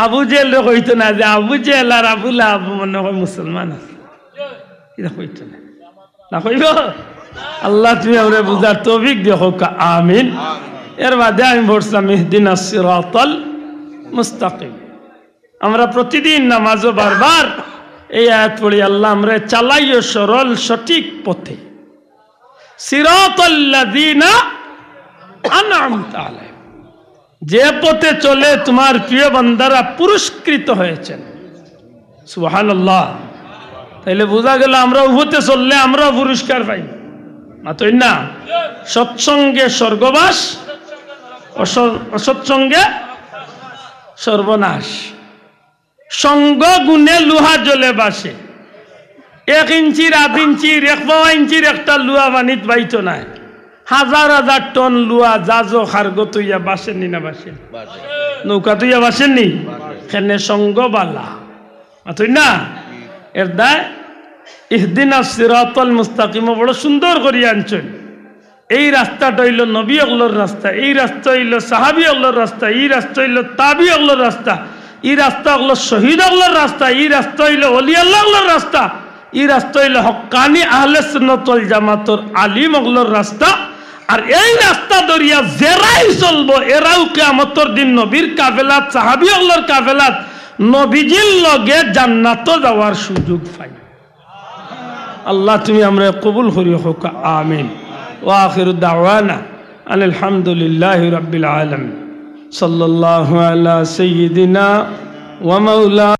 আবু জেহেল কইতো না যে আবু জেহেল আর আবু লাহাব মনে হয় মুসলমান আছে, এটা কইতো না, না কইব? আল্লাহ তুমি আমরা বুঝার তৌফিক দিও, আমিন। এর বাদে আমি বলছিলাম ইহদিনাস সিরাতাল মুস্তাকিম। আমরা প্রতিদিন নামাজও বারবার এই আয়াত পড়ি, আল্লাহ আমরা চালাইও সরল সঠিক পথে, সিরাতাল্লাযীনা আনআমতা আলাইহিম, যে পথে চলে তোমার প্রিয় বান্দারা পুরস্কৃত হয়েছেন। সুবহানাল্লাহ। তাইলে বোঝা গেল আমরা উভতে চললে আমরাও পুরস্কার পাই না তো না। সৎসঙ্গে স্বর্গবাস, অসৎসঙ্গে সর্বনাশ। সঙ্গ গুণে লোহা জ্বলে বাসে। 1 ইঞ্চির 1/2 ইঞ্চির 1 ইঞ্চির একটা লুয়া বানিত বাইতো নাই। হাজার হাজার টন লুয়া জাজো খারগো তুইয়া বাসেননি না বাসেন? নৌকা তুইয়া বাসেননি? কেনে সঙ্গ বালা তুই না। এর দায় ইহদিনাস সিরাতাল মুস্তাকিম বড় সুন্দর করিয়া আনছেন। এই রাস্তাটা হইল নবী আল্লাহর রাস্তা, এই রাস্তা হইল সাহাবী আল্লাহর রাস্তা, এই রাস্তা হইল তাবি আল্লাহর রাস্তা, এই রাস্তা হলো শহীদ আল্লাহর রাস্তা, এই রাস্তা হইল ওলি আল্লাহর রাস্তা, এই রাস্তা হইল হক্কানি আহলে সুন্নাত ওয়াল জামাতের আলিম আল্লাহর রাস্তা। আর এই রাস্তা দরিয়া জেরাই চলবো এরাও কিয়ামতের দিন নবীর কাফেলাত, সাহাবী আল্লাহর কাফেলাত নবীজির লগে জান্নাত যাওয়ার সুযোগ পাই। আল্লাহ তুমি আমরা কবুল করিও হোক, আমিন। ওয়া আখিরু দাওয়ানা আনিল হামদুলিল্লাহি রাব্বিল আলামিন। সাল্লাল্লাহু আলা সাইয়্যিদিনা ওয়া মাওলানা